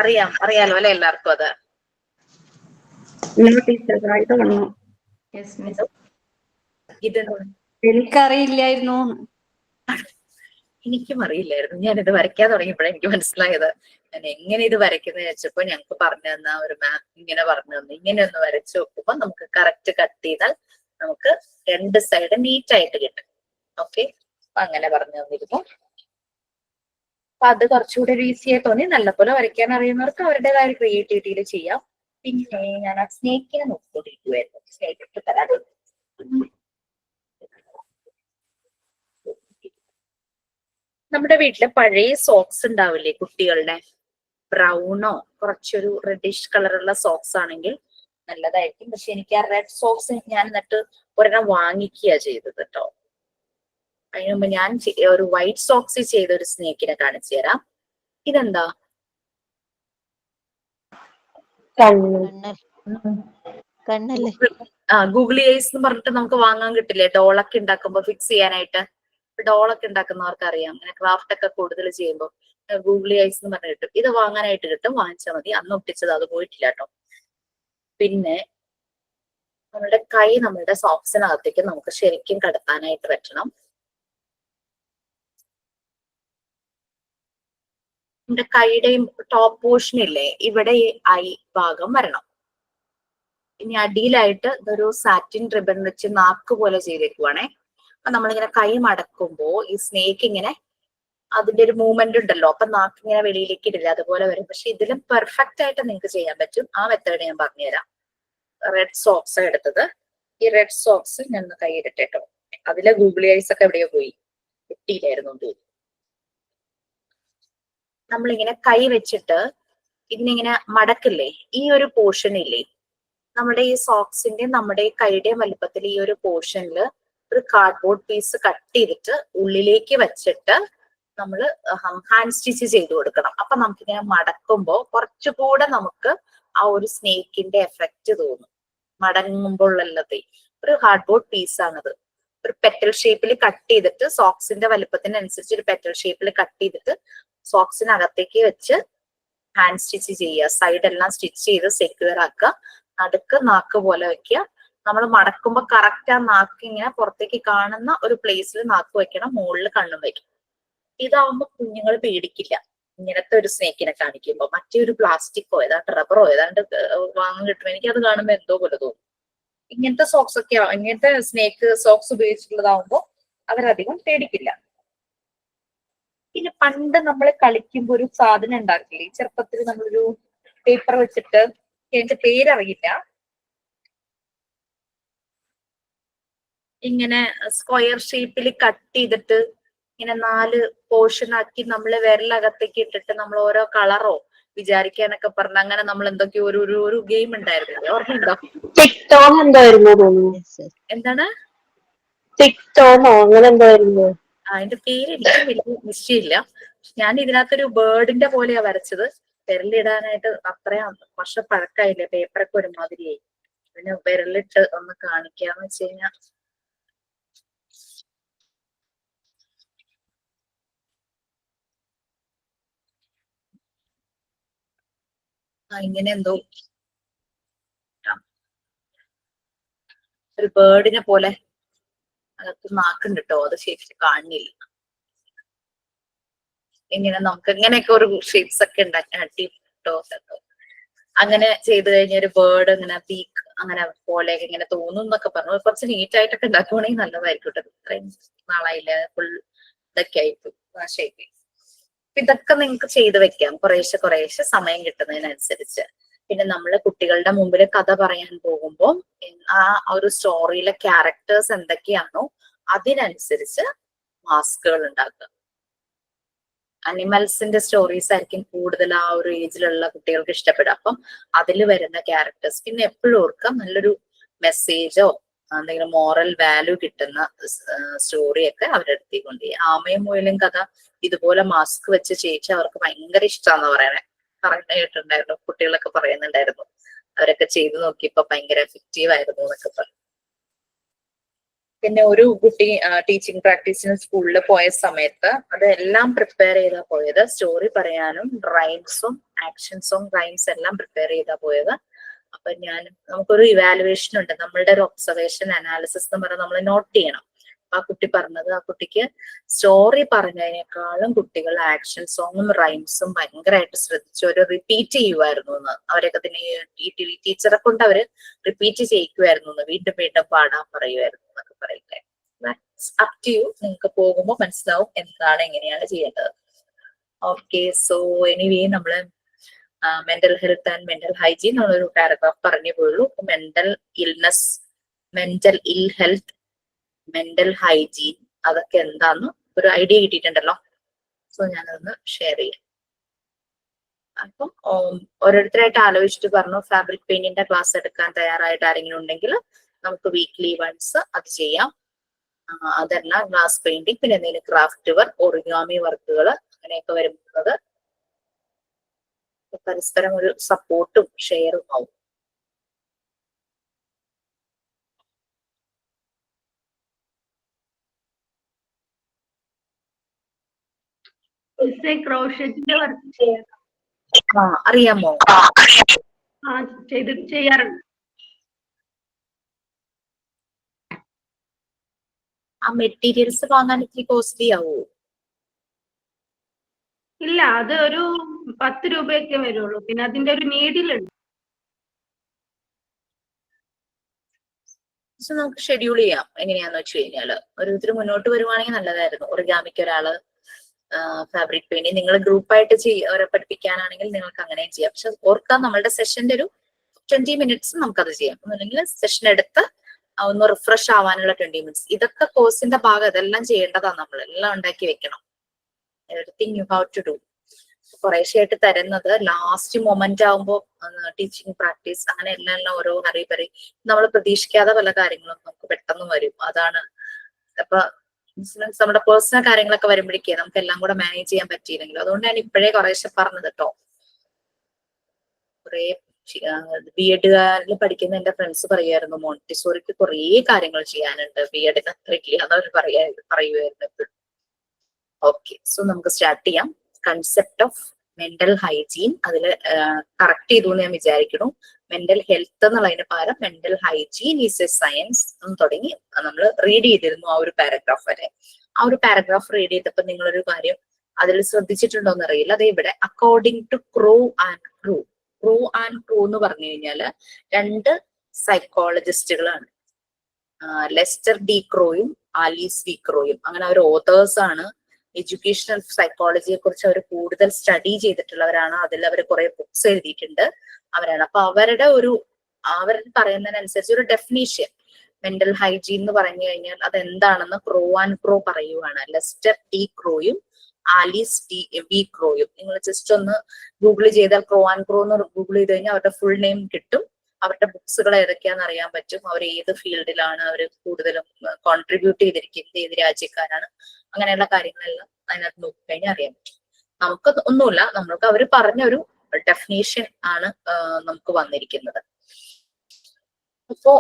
അറിയാലോ അല്ലെ എല്ലാവർക്കും അത്? ഇത് എനിക്കറിയില്ലായിരുന്നു. എനിക്കും അറിയില്ലായിരുന്നു. ഞാനിത് വരയ്ക്കാൻ തുടങ്ങിയപ്പോഴാണ് എനിക്ക് മനസ്സിലായത്. ഞാൻ എങ്ങനെ ഇത് വരയ്ക്കുന്നത് വെച്ചപ്പോ ഞങ്ങൾക്ക് പറഞ്ഞു തന്ന ഒരു മാം ഇങ്ങനെ പറഞ്ഞു തന്നു, ഇങ്ങനെ ഒന്ന് വരച്ചു നോക്കുമ്പോ നമുക്ക് കറക്റ്റ് കട്ട് ചെയ്താൽ നമുക്ക് 2 സൈഡ് നീറ്റ് ആയിട്ട് കിട്ടും. ഓക്കെ, അങ്ങനെ പറഞ്ഞു തന്നിരുന്നു. അപ്പൊ അത് കുറച്ചുകൂടി ഈസി ആയി തോന്നി. നല്ലപോലെ വരയ്ക്കാൻ അറിയുന്നവർക്ക് അവരുടേതായ ക്രിയേറ്റിവിറ്റിയിൽ ചെയ്യാം. പിന്നെ ഞാൻ ആ സ്നേക്കിനെ നോക്കിക്കൊണ്ടിരിക്കുവായിരുന്നു. സ്നേക്ക് ഇട്ട് തരാം. നമ്മുടെ വീട്ടിലെ പഴയ സോക്സ് ഉണ്ടാവില്ലേ കുട്ടികളുടെ, ബ്രൗണോ കുറച്ചൊരു റെഡിഷ് കളറുള്ള സോക്സ് ആണെങ്കിൽ നല്ലതായിരിക്കും. പക്ഷെ എനിക്ക് ആ റെഡ് സോക്സ് ഞാൻ എന്നിട്ട് ഒരെണ്ണം വാങ്ങിക്കുക ചെയ്തത് കേട്ടോ. അതിന് മുമ്പ് ഞാൻ ഒരു വൈറ്റ് സോക്സ് ചെയ്ത ഒരു സ്നേക്കിനെ കാണിച്ചു തരാം. ഇതെന്താ? ഗൂഗിളി ഐസ് എന്ന് പറഞ്ഞിട്ട് നമുക്ക് വാങ്ങാൻ കിട്ടില്ലേ, ഡോളൊക്കെ ഉണ്ടാക്കുമ്പോ ഫിക്സ് ചെയ്യാനായിട്ട്. ഡോളൊക്കെ ഉണ്ടാക്കുന്നവർക്ക് അറിയാം, അങ്ങനെ ക്രാഫ്റ്റ് ഒക്കെ കൂടുതൽ ചെയ്യുമ്പോൾ ഗൂഗിളി ഐസ് എന്ന് പറഞ്ഞ് കിട്ടും. ഇത് വാങ്ങാനായിട്ട് കിട്ടും, വാങ്ങിച്ചാൽ മതി. അന്ന് ഒട്ടിച്ചത്, അത് പോയിട്ടില്ല കേട്ടോ. പിന്നെ നമ്മളുടെ കൈ നമ്മളുടെ സോക്സിനകത്തേക്ക് നമുക്ക് ശരിക്കും കടത്താനായിട്ട് പറ്റണം. നമ്മുടെ കൈയുടെയും ടോപ്പ് പോർഷൻ ഇല്ലേ, ഇവിടെ ഐ ഭാഗം വരണം. ഇനി അടിയിലായിട്ട് ഇതൊരു സാറ്റിൻ റിബൺ വെച്ച് നാക്ക് പോലെ ചെയ്തേക്കുവാണേ. അപ്പൊ നമ്മളിങ്ങനെ കൈ മടക്കുമ്പോ ഈ സ്നേക്ക് ഇങ്ങനെ അതിന്റെ ഒരു മൂവ്മെന്റ് ഉണ്ടല്ലോ, അപ്പൊ നാക്ക് ഇങ്ങനെ വെളിയിലേക്ക് ഇടില്ല, അതുപോലെ വരും. പക്ഷെ ഇതിലും പെർഫെക്റ്റ് ആയിട്ട് നിങ്ങൾക്ക് ചെയ്യാൻ പറ്റും. ആ മെത്തേഡ് ഞാൻ പറഞ്ഞുതരാം. റെഡ് സോക്സ് എടുത്തത്. ഈ റെഡ് സോക്സ് ഞാൻ കൈയിലിട്ട് കേട്ടോ. അതിലെ ഗൂഗിളി ഐസ് ഒക്കെ എവിടെയോ പോയി, കിട്ടിയില്ലായിരുന്നു തോന്നുന്നു. നമ്മളിങ്ങനെ കൈ വെച്ചിട്ട് ഇതിനിങ്ങനെ മടക്കില്ലേ, ഈ ഒരു പോർഷൻ ഇല്ലേ, നമ്മുടെ ഈ സോക്സിന്റെ നമ്മുടെ കൈയുടെയും വലുപ്പത്തിൽ ഈ ഒരു പോർഷനിൽ ഒരു കാർഡ്ബോർഡ് പീസ് കട്ട് ചെയ്തിട്ട് ഉള്ളിലേക്ക് വെച്ചിട്ട് നമ്മൾ ഹാൻഡ് സ്റ്റിച്ച് ചെയ്ത് കൊടുക്കണം. അപ്പൊ നമുക്കിങ്ങനെ മടക്കുമ്പോൾ കുറച്ചുകൂടെ നമുക്ക് ആ ഒരു സ്നേക്കിന്റെ എഫക്റ്റ് തോന്നും. മടങ്ങുമ്പോഴുള്ളത് ഒരു കാർഡ്ബോർഡ് പീസാണത്. ഒരു പെറ്റൽ ഷേപ്പിൽ കട്ട് ചെയ്തിട്ട് സോക്സിന്റെ വലുപ്പത്തിനനുസരിച്ച് ഒരു പെറ്റൽ ഷേപ്പിൽ കട്ട് ചെയ്തിട്ട് സോക്സിനകത്തേക്ക് വെച്ച് ഹാൻഡ് സ്റ്റിച്ച് ചെയ്യുക. സൈഡെല്ലാം സ്റ്റിച്ച് ചെയ്ത് സെക്യൂർ ആക്കുക. നടുക്ക് നാക്ക് പോലെ വെക്കുക. നമ്മൾ മടക്കുമ്പോ കറക്റ്റ് ആ നാക്ക് ഇങ്ങനെ പുറത്തേക്ക് കാണുന്ന ഒരു പ്ലേസിൽ നാക്ക് വെക്കണം, മുകളിൽ കണ്ണും വെക്കണം. ഇതാവുമ്പോ കുഞ്ഞുങ്ങൾ പേടിക്കില്ല ഇങ്ങനത്തെ ഒരു സ്നേക്കിനെ കാണിക്കുമ്പോ. മറ്റേ ഒരു പ്ലാസ്റ്റിക്കോ ഏതാണ്ട് റബ്ബറോ ഏതാണ്ട് വാങ്ങാൻ കിട്ടും, എനിക്ക് അത് കാണുമ്പോ എന്തോ പോലെ തോന്നും. ഇങ്ങനത്തെ സോക്സ് ഒക്കെ, ഇങ്ങനത്തെ സ്നേക്ക് സോക്സ് ഉപയോഗിച്ചിട്ടുള്ളതാവുമ്പോ അവരധികം പേടിക്കില്ല. പിന്നെ പണ്ട് നമ്മൾ കളിക്കുമ്പോ ഒരു സാധനം ഉണ്ടാക്കില്ലേ, ചെറുപ്പത്തിൽ നമ്മളൊരു പേപ്പർ വെച്ചിട്ട്, എന്റെ പേരറിയില്ല, ഇങ്ങനെ സ്ക്വയർ ഷേപ്പിൽ കട്ട് ചെയ്തിട്ട് ഇങ്ങനെ 4 പോർഷൻ ആക്കി നമ്മൾ വിരലകത്തേക്ക് ഇട്ടിട്ട് നമ്മൾ ഓരോ കളറോ വിചാരിക്കാനൊക്കെ പറഞ്ഞ അങ്ങനെ നമ്മൾ എന്തൊക്കെയോ ഒരു ഗെയിം ഉണ്ടായിരുന്നു, ഓർമ്മയുണ്ടോ? എന്താണ് അങ്ങനെ എന്തായിരുന്നു? അതിന്റെ പേര് എനിക്കും വലിയ നിശ്ചയമില്ല. ഞാൻ ഇതിനകത്തൊരു ബേർഡിന്റെ പോലെയാ വരച്ചത്. വിരലിടാനായിട്ട് അത്രയും വർഷപ്പഴക്കായില്ലേ, പേപ്പറൊക്കെ ഒരുമാതിരിയായി. പിന്നെ വിരലിട്ട് ഒന്ന് കാണിക്കാന്ന് വെച്ച് കഴിഞ്ഞാൽ ഇങ്ങനെ എന്തോ ഒരു ബേർഡിനെ പോലെ അകത്ത് നാക്കുണ്ട് കേട്ടോ, അത് ശരിക്കും കാണുന്നില്ല. ഇങ്ങനെ നമുക്ക് ഇങ്ങനെയൊക്കെ ഒരു ഷേപ്സ് ഒക്കെ ഉണ്ടാക്കാൻ അങ്ങനെ ചെയ്ത് കഴിഞ്ഞ ഒരു ബേർഡ് ഇങ്ങനെ പീക്ക് അങ്ങനെ പോലെയൊക്കെ ഇങ്ങനെ തോന്നും എന്നൊക്കെ പറഞ്ഞു. കുറച്ച് നീറ്റ് ആയിട്ടൊക്കെ ഉണ്ടാക്കുവാണെങ്കിൽ നല്ലതായിരിക്കും കേട്ടോ. ഇത്രയും നാളായില്ല, ഫുൾ ഇതൊക്കെ ആയിപ്പോയി, ഭാഷയായിപ്പോയി. ഇതൊക്കെ നിങ്ങൾക്ക് ചെയ്ത് വെക്കാം കുറേശ്ശെ സമയം കിട്ടുന്നതിനനുസരിച്ച്. പിന്നെ നമ്മള് കുട്ടികളുടെ മുമ്പിൽ കഥ പറയാൻ പോകുമ്പോൾ ആ ഒരു സ്റ്റോറിയിലെ ക്യാരക്ടേഴ്സ് എന്തൊക്കെയാണോ അതിനനുസരിച്ച് മാസ്കുകൾ ഉണ്ടാക്കുക. അനിമൽസിന്റെ സ്റ്റോറീസ് ആയിരിക്കും കൂടുതൽ ആ ഒരു ഏജിലുള്ള കുട്ടികൾക്ക് ഇഷ്ടപ്പെടുക. അപ്പം അതിൽ വരുന്ന ക്യാരക്ടേഴ്സ് പിന്നെ എപ്പോഴും ഓർക്കാം, നല്ലൊരു മെസ്സേജോ എന്തെങ്കിലും മോറൽ വാല്യൂ കിട്ടുന്ന സ്റ്റോറിയൊക്കെ അവരുടെ അടുത്തേക്ക് കൊണ്ടുപോയി. ആമയും മുയലും കഥ ഇതുപോലെ മാസ്ക് വെച്ച് ചെയ്യിച്ച് അവർക്ക് ഭയങ്കര ഇഷ്ടമാണെന്ന് പറയണേ, കേട്ടിട്ടുണ്ടായിരുന്നു, കുട്ടികളൊക്കെ പറയുന്നുണ്ടായിരുന്നു. അവരൊക്കെ ചെയ്തു നോക്കിയപ്പോ ഭയങ്കര എഫക്റ്റീവ് ആയിരുന്നു എന്നൊക്കെ പറഞ്ഞു. പിന്നെ ഒരു കുട്ടി ടീച്ചിങ് പ്രാക്ടീസിന് സ്കൂളിൽ പോയ സമയത്ത് അതെല്ലാം പ്രിപ്പയർ ചെയ്താ പോയത്. സ്റ്റോറി പറയാനും റൈംസും ആക്ഷൻസും റൈംസ് എല്ലാം പ്രിപ്പയർ ചെയ്താ പോയത്. അപ്പൊ നമുക്കൊരു ഇവാലുവേഷൻ ഉണ്ട്, നമ്മളുടെ ഒരു ഒബ്സർവേഷൻ അനാലിസിസ് എന്ന് പറഞ്ഞാൽ നമ്മൾ നോട്ട് ചെയ്യണം. ആ കുട്ടി പറഞ്ഞത്, ആ കുട്ടിക്ക് സ്റ്റോറി പറഞ്ഞതിനേക്കാളും കുട്ടികൾ ആക്ഷൻ സോങ്ങും റൈംസും ഭയങ്കരമായിട്ട് ശ്രദ്ധിച്ചു, ഒരു റിപ്പീറ്റ് ചെയ്യുമായിരുന്നു എന്ന്. അവരൊക്കെ ടീച്ചറെ കൊണ്ട് അവര് റിപ്പീറ്റ് ചെയ്യിക്കുമായിരുന്നു എന്ന്, വീണ്ടും വീണ്ടും പാടാൻ പറയുമായിരുന്നു എന്നൊക്കെ പറയട്ടെ. അപ് ടു യു, നിങ്ങൾക്ക് പോകുമ്പോൾ മനസ്സിലാവും എന്താണ് എങ്ങനെയാണ് ചെയ്യേണ്ടത്. ഓക്കെ, സോ എനിവേ നമ്മള് mental health and mental hygiene എന്നുള്ളൊരു പാരഗ്രാഫ് പറഞ്ഞു പോയുള്ളൂ. മെന്റൽ ഇൽനെസ്, മെന്റൽ ഇൽ ഹെൽത്ത്, മെന്റൽ ഹൈജീൻ അതൊക്കെ എന്താന്ന് ഒരു ഐഡിയ കിട്ടിയിട്ടുണ്ടല്ലോ. സോ ഞാനതൊന്ന് ഷെയർ ചെയ്യാം. അപ്പം ഓരോരുത്തരായിട്ട് ആലോചിച്ചിട്ട് പറഞ്ഞു, ഫാബ്രിക് പെയിന്റിന്റെ ക്ലാസ് എടുക്കാൻ തയ്യാറായിട്ട് ആരെങ്കിലും ഉണ്ടെങ്കിൽ നമുക്ക് വീക്ക്ലി വൺസ് അത് ചെയ്യാം. അതല്ല ഗ്ലാസ് പെയിന്റിങ്, പിന്നെ എന്തെങ്കിലും ക്രാഫ്റ്റ് വർക്ക്, ഒറിഗാമി വർക്കുകൾ അങ്ങനെയൊക്കെ വരുന്നത് പരസ്പരം ഒരു സപ്പോർട്ടും ഷെയറും ആവും. ക്രോഷറ്റിന്റെ വർക്ക് ചെയ്യാം. അറിയാമോ? ചെയ്യാറുണ്ട്. ആ മെറ്റീരിയൽസ് വാങ്ങാൻ ഇത്തിരി കോസ്റ്റ്ലി ആവോ? ഇല്ല, അത് ഒരു 10 രൂപയൊക്കെ വരുള്ളൂ. പിന്നെ അതിന്റെ ഒരു നീഡിലുണ്ട്. നമുക്ക് ഷെഡ്യൂൾ ചെയ്യാം. എങ്ങനെയാന്ന് വെച്ച് കഴിഞ്ഞാല് ഓരോരുത്തർ മുന്നോട്ട് വരുവാണെങ്കിൽ നല്ലതായിരുന്നു. ഒറിഗാമിക്ക് ഒരാള്, ഫാബ്രിക് പെയിന്റിങ് നിങ്ങൾ ഗ്രൂപ്പായിട്ട് അവരെ പഠിപ്പിക്കാനാണെങ്കിൽ നിങ്ങൾക്ക് അങ്ങനെയും ചെയ്യാം. പക്ഷെ ഓർക്കാം, നമ്മളുടെ സെഷന്റെ ഒരു 20 മിനിറ്റ്സ് നമുക്കത് ചെയ്യാം. അല്ലെങ്കിൽ സെഷൻ എടുത്ത് ഒന്ന് റിഫ്രഷ് ആവാനുള്ള 20 മിനിറ്റ്സ്. ഇതൊക്കെ കോഴ്സിന്റെ ഭാഗം, ഇതെല്ലാം ചെയ്യേണ്ടതാണ്. നമ്മളെല്ലാം ഉണ്ടാക്കി വെക്കണം. Everything you have to do. കുറേശ്ശെയായിട്ട് തരുന്നത് ലാസ്റ്റ് മൊമെന്റ് ആകുമ്പോൾ ടീച്ചിങ് പ്രാക്ടീസ് അങ്ങനെ എല്ലാം ഓരോ ഹറിബറി നമ്മൾ പ്രതീക്ഷിക്കാതെ പല കാര്യങ്ങളും നമുക്ക് പെട്ടെന്ന് വരും. അതാണ് അപ്പൊ നമ്മുടെ പേഴ്സണൽ കാര്യങ്ങളൊക്കെ വരുമ്പോഴേക്കേ നമുക്ക് എല്ലാം കൂടെ മാനേജ് ചെയ്യാൻ പറ്റിയില്ലെങ്കിലും. അതുകൊണ്ട് ഞാൻ ഇപ്പോഴേ കുറേശ്ശെ പറഞ്ഞത് കേട്ടോ. കുറെ ബി എഡുകാരിൽ പഠിക്കുന്ന എന്റെ ഫ്രണ്ട്സ് പറയുമായിരുന്നു, മോണ്ടിസോറിക്ക് കുറേ കാര്യങ്ങൾ ചെയ്യാനുണ്ട്, ബി എഡിന് അത്രയ്ക്ക് അതവർ പറയുമായിരുന്നു എപ്പോഴും. ഓക്കെ, സോ നമുക്ക് സ്റ്റാർട്ട് ചെയ്യാം. കൺസെപ്റ്റ് ഓഫ് മെന്റൽ ഹൈജീൻ അതിൽ കറക്റ്റ് ചെയ്തു എന്ന് ഞാൻ വിചാരിക്കുന്നു. മെന്റൽ ഹെൽത്ത് എന്നുള്ളതിന് പകരം mental hygiene is A science എന്ന് തുടങ്ങി നമ്മൾ റീഡ് ചെയ്തിരുന്നു ആ ഒരു പാരഗ്രാഫ് വരെ. ആ ഒരു പാരഗ്രാഫ് റീഡ് ചെയ്തപ്പോൾ നിങ്ങളൊരു കാര്യം അതിൽ ശ്രദ്ധിച്ചിട്ടുണ്ടോ എന്ന് അറിയില്ല. അത് ഇവിടെ according to Crow and Crow എന്ന് പറഞ്ഞു കഴിഞ്ഞാല് 2 സൈക്കോളജിസ്റ്റുകളാണ്, ലെസ്റ്റർ ഡി ക്രോയും ആലീസ് ഡി ക്രോയും. അങ്ങനെ അവർ ഓതേഴ്സ് ആണ്. എഡ്യൂക്കേഷണൽ സൈക്കോളജിയെ കുറിച്ച് അവർ കൂടുതൽ സ്റ്റഡി ചെയ്തിട്ടുള്ളവരാണ്. അതിൽ അവർ കുറെ ബുക്സ് എഴുതിയിട്ടുണ്ട് അവരാണ്. അപ്പൊ അവർ പറയുന്നതിനനുസരിച്ച് ഒരു ഡെഫിനീഷൻ മെന്റൽ ഹൈജീൻ എന്ന് പറഞ്ഞു കഴിഞ്ഞാൽ അത് എന്താണെന്ന് ക്രോ ആൻഡ് ക്രോ പറയുവാണ്. ലെസ്റ്റർ ഡി ക്രോയും ആലീസ് വി ക്രോയും. നിങ്ങൾ ജസ്റ്റ് ഒന്ന് ഗൂഗിൾ ചെയ്താൽ ക്രോ ആൻഡ് ക്രോ എന്ന് ഗൂഗിൾ ചെയ്ത് കഴിഞ്ഞാൽ അവരുടെ ഫുൾ നെയിം കിട്ടും. അവരുടെ ബുക്സുകൾ ഏതൊക്കെയാണെന്ന് അറിയാൻ പറ്റും. അവർ ഏത് ഫീൽഡിലാണ് അവർ കൂടുതലും കോൺട്രിബ്യൂട്ട് ചെയ്തിരിക്കുന്നത്, ഏത് രാജ്യക്കാരാണ്, അങ്ങനെയുള്ള കാര്യങ്ങളെല്ലാം അതിനകത്ത് നോക്കിക്കഴിഞ്ഞാൽ അറിയാൻ പറ്റും. നമുക്ക് ഒന്നുമില്ല, നമ്മൾക്ക് അവർ പറഞ്ഞൊരു ഡെഫിനേഷൻ ആണ് നമുക്ക് വന്നിരിക്കുന്നത്. അപ്പോ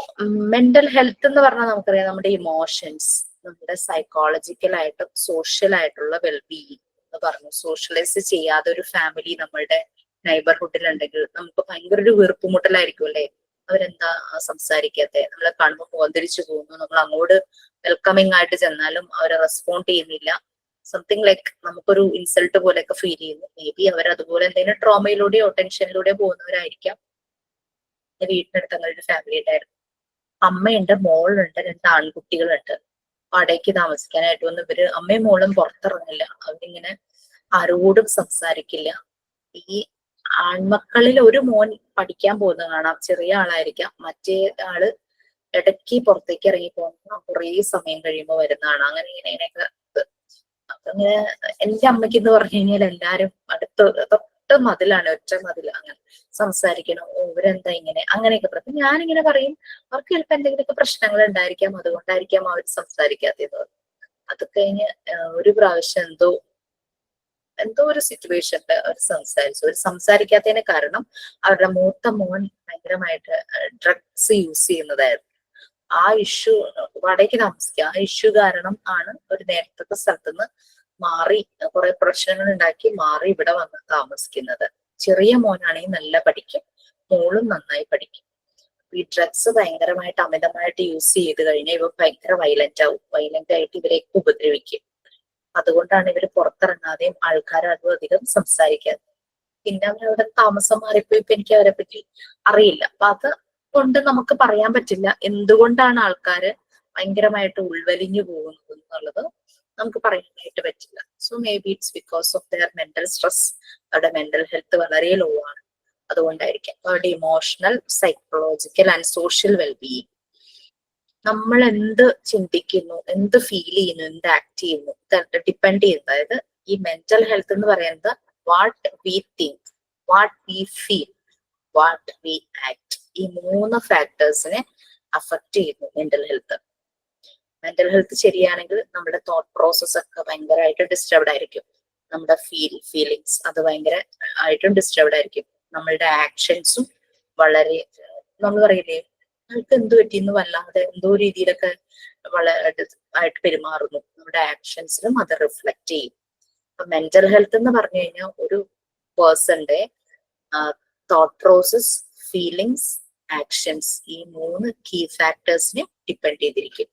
മെന്റൽ ഹെൽത്ത് എന്ന് പറഞ്ഞാൽ നമുക്കറിയാം നമ്മുടെ ഇമോഷൻസ്, നമ്മുടെ സൈക്കോളജിക്കലായിട്ടും സോഷ്യലായിട്ടുള്ള വെൽബീയിങ് എന്ന് പറഞ്ഞു. സോഷ്യലൈസ് ചെയ്യാതെ ഒരു ഫാമിലി നമ്മളുടെ നൈബർഹുഡിൽ ഉണ്ടെങ്കിൽ നമുക്ക് ഭയങ്കര ഒരു വീർപ്പുമുട്ടലായിരിക്കും അല്ലെ. അവരെന്താ സംസാരിക്കാത്തെ, നമ്മളെ കാണുമ്പോൾ പോന്തിരിച്ചു പോകുന്നു, നമ്മൾ അങ്ങോട്ട് വെൽക്കമിങ് ആയിട്ട് ചെന്നാലും അവരെ റെസ്പോണ്ട് ചെയ്യുന്നില്ല. സംതിങ് ലൈക്ക് നമുക്കൊരു ഇൻസൾട്ട് പോലെയൊക്കെ ഫീൽ ചെയ്യുന്നു. മേ ബി അവർ അതുപോലെ എന്തെങ്കിലും ട്രോമയിലൂടെയോ ടെൻഷനിലൂടെയോ പോകുന്നവരായിരിക്കാം. വീട്ടിനടുത്ത് അങ്ങനെ ഒരു ഫാമിലി ഉണ്ടായിരുന്നു. അമ്മയുണ്ട്, മോളുണ്ട്, 2 ആൺകുട്ടികളുണ്ട്. വാടകയ്ക്ക് താമസിക്കാനായിട്ട് വന്ന് ഇവര് അമ്മയും മോളും പുറത്തിറങ്ങില്ല. അവരിങ്ങനെ ആരോടും സംസാരിക്കില്ല. ഈ ആൺമക്കളിൽ ഒരു മോൻ പഠിക്കാൻ പോകുന്നത് കാണാം, ചെറിയ ആളായിരിക്കാം. മറ്റേ ആള് ഇടയ്ക്ക് പുറത്തേക്ക് ഇറങ്ങി പോകുന്ന കുറേ സമയം കഴിയുമ്പോൾ വരുന്നതാണ്. അങ്ങനെ ഇങ്ങനെയൊക്കെ അങ്ങനെ എന്റെ അമ്മയ്ക്ക് എന്ന് പറഞ്ഞു കഴിഞ്ഞാൽ എല്ലാരും തൊട്ട് മതിലാണ്, ഒറ്റ മതിൽ. അങ്ങനെ സംസാരിക്കണം, ഇവരെന്താ ഇങ്ങനെ അങ്ങനെയൊക്കെ പറയും. ഞാനിങ്ങനെ പറയും അവർക്ക് ചിലപ്പോൾ എന്തെങ്കിലുമൊക്കെ പ്രശ്നങ്ങൾ ഉണ്ടായിരിക്കാം, അതുകൊണ്ടായിരിക്കാം അവർ സംസാരിക്കാത്തത്. അത് കഴിഞ്ഞ് ഒരു പ്രാവശ്യം എന്തോ ഒരു സിറ്റുവേഷനിൽ അവർ സംസാരിക്കാത്തതിന് കാരണം അവരുടെ മൂത്ത മോൻ ഭയങ്കരമായിട്ട് ഡ്രഗ്സ് യൂസ് ചെയ്യുന്നതായിരുന്നു. ആ ഇഷ്യൂ, വാടകയ്ക്ക് താമസിക്കുക, ആ ഇഷ്യൂ കാരണം ആണ് ഒരു നേരത്തെ സ്ഥലത്ത് നിന്ന് മാറി കുറെ പ്രശ്നങ്ങൾ ഉണ്ടാക്കി മാറി ഇവിടെ വന്ന് താമസിക്കുന്നത്. ചെറിയ മോനാണെങ്കിൽ നല്ല പഠിക്കും, മോളും നന്നായി പഠിക്കും. ഈ ഡ്രഗ്സ് ഭയങ്കരമായിട്ട് അമിതമായിട്ട് യൂസ് ചെയ്ത് കഴിഞ്ഞാൽ ഇവർ ഭയങ്കര വയലന്റ് ആവും. വയലന്റ് ആയിട്ട് ഇവരെയൊക്കെ ഉപദ്രവിക്കും. അതുകൊണ്ടാണ് ഇവര് പുറത്തിറങ്ങാതെയും ആൾക്കാർ അതും അധികം സംസാരിക്കാതെ. പിന്നെ അവരവിടെ താമസം മാറിപ്പോയി. ഇപ്പൊ എനിക്ക് അവരെ പറ്റി അറിയില്ല. അപ്പൊ അത് കൊണ്ട് നമുക്ക് പറയാൻ പറ്റില്ല എന്തുകൊണ്ടാണ് ആൾക്കാര് ഭയങ്കരമായിട്ട് ഉൾവലിഞ്ഞു പോകുന്നത് എന്നുള്ളത് നമുക്ക് പറയാനായിട്ട് പറ്റില്ല. So may be it's because of their mental stress. അവരുടെ മെന്റൽ ഹെൽത്ത് വളരെ ലോ ആണ്. അതുകൊണ്ടായിരിക്കാം. അവരുടെ emotional, psychological and social wellbeing, നമ്മൾ എന്ത് ചിന്തിക്കുന്നു, എന്ത് ഫീൽ ചെയ്യുന്നു, എന്ത് ആക്ട് ചെയ്യുന്നു, ഡിപ്പെൻഡ് ചെയ്യുന്നത്. അതായത് ഈ മെന്റൽ ഹെൽത്ത് എന്ന് പറയുന്നത് what we think, what we feel, what we act, ഈ 3 ഫാക്ടേഴ്സിനെ അഫക്ട് ചെയ്യുന്നു മെന്റൽ ഹെൽത്ത്. മെന്റൽ ഹെൽത്ത് ശരിയാണെങ്കിൽ നമ്മുടെ തോട്ട് പ്രോസസ് ഒക്കെ ഭയങ്കരമായിട്ട് ഡിസ്റ്റർബ്ഡ് ആയിരിക്കും. നമ്മുടെ ഫീലിങ്സ് അത് ഭയങ്കര ആയിട്ടും ഡിസ്റ്റർബ്ഡ് ആയിരിക്കും. നമ്മളുടെ ആക്ഷൻസും വളരെ, നമ്മൾ പറയില്ലേ നമുക്ക് എന്ത് പറ്റിയെന്ന് വല്ലാതെ എന്തോ രീതിയിലൊക്കെ വളരെ ആയിട്ട് പെരുമാറുന്നു. നമ്മുടെ ആക്ഷൻസിലും അത് റിഫ്ലക്ട് ചെയ്യും. അപ്പൊ മെന്റൽ ഹെൽത്ത് എന്ന് പറഞ്ഞു കഴിഞ്ഞാൽ ഒരു പേഴ്സന്റെ തോട്ട് പ്രോസസ്, ഫീലിങ്സ്, ആക്ഷൻസ്, ഈ 3 കീ ഫാക്ടേഴ്സിനെ ഡിപ്പെൻഡ് ചെയ്തിരിക്കും.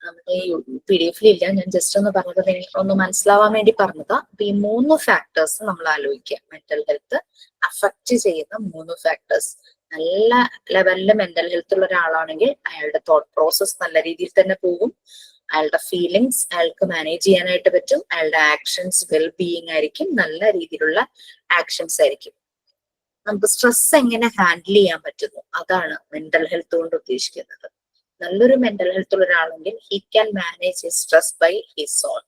നമ്മുടെ ഈ PDF ഇല്ല, ഞാൻ ജസ്റ്റ് ഒന്ന് പറഞ്ഞത് ഒന്ന് മനസ്സിലാവാൻ വേണ്ടി പറഞ്ഞതാ. അപ്പൊ ഈ 3 ഫാക്ടേഴ്സ് നമ്മൾ ആലോചിക്കുക. മെന്റൽ ഹെൽത്ത് അഫക്റ്റ് ചെയ്യുന്ന 3 ഫാക്ടേഴ്സ്. നല്ല ലെവലില് മെന്റൽ ഹെൽത്ത് ഉള്ള ഒരാളാണെങ്കിൽ അയാളുടെ തോട്ട് പ്രോസസ് നല്ല രീതിയിൽ തന്നെ പോകും. അയാളുടെ ഫീലിങ്സ് അയാൾക്ക് മാനേജ് ചെയ്യാനായിട്ട് പറ്റും. അയാളുടെ ആക്ഷൻസ് വെൽബീയിങ് ആയിരിക്കും, നല്ല രീതിയിലുള്ള ആക്ഷൻസ് ആയിരിക്കും. നമുക്ക് സ്ട്രെസ് എങ്ങനെ ഹാൻഡിൽ ചെയ്യാൻ പറ്റുന്നു, അതാണ് മെന്റൽ ഹെൽത്ത് കൊണ്ട് ഉദ്ദേശിക്കുന്നത്. നല്ലൊരു മെന്റൽ ഹെൽത്ത് ഉള്ള ഒരാളെങ്കിൽ he can manage his stress by his own.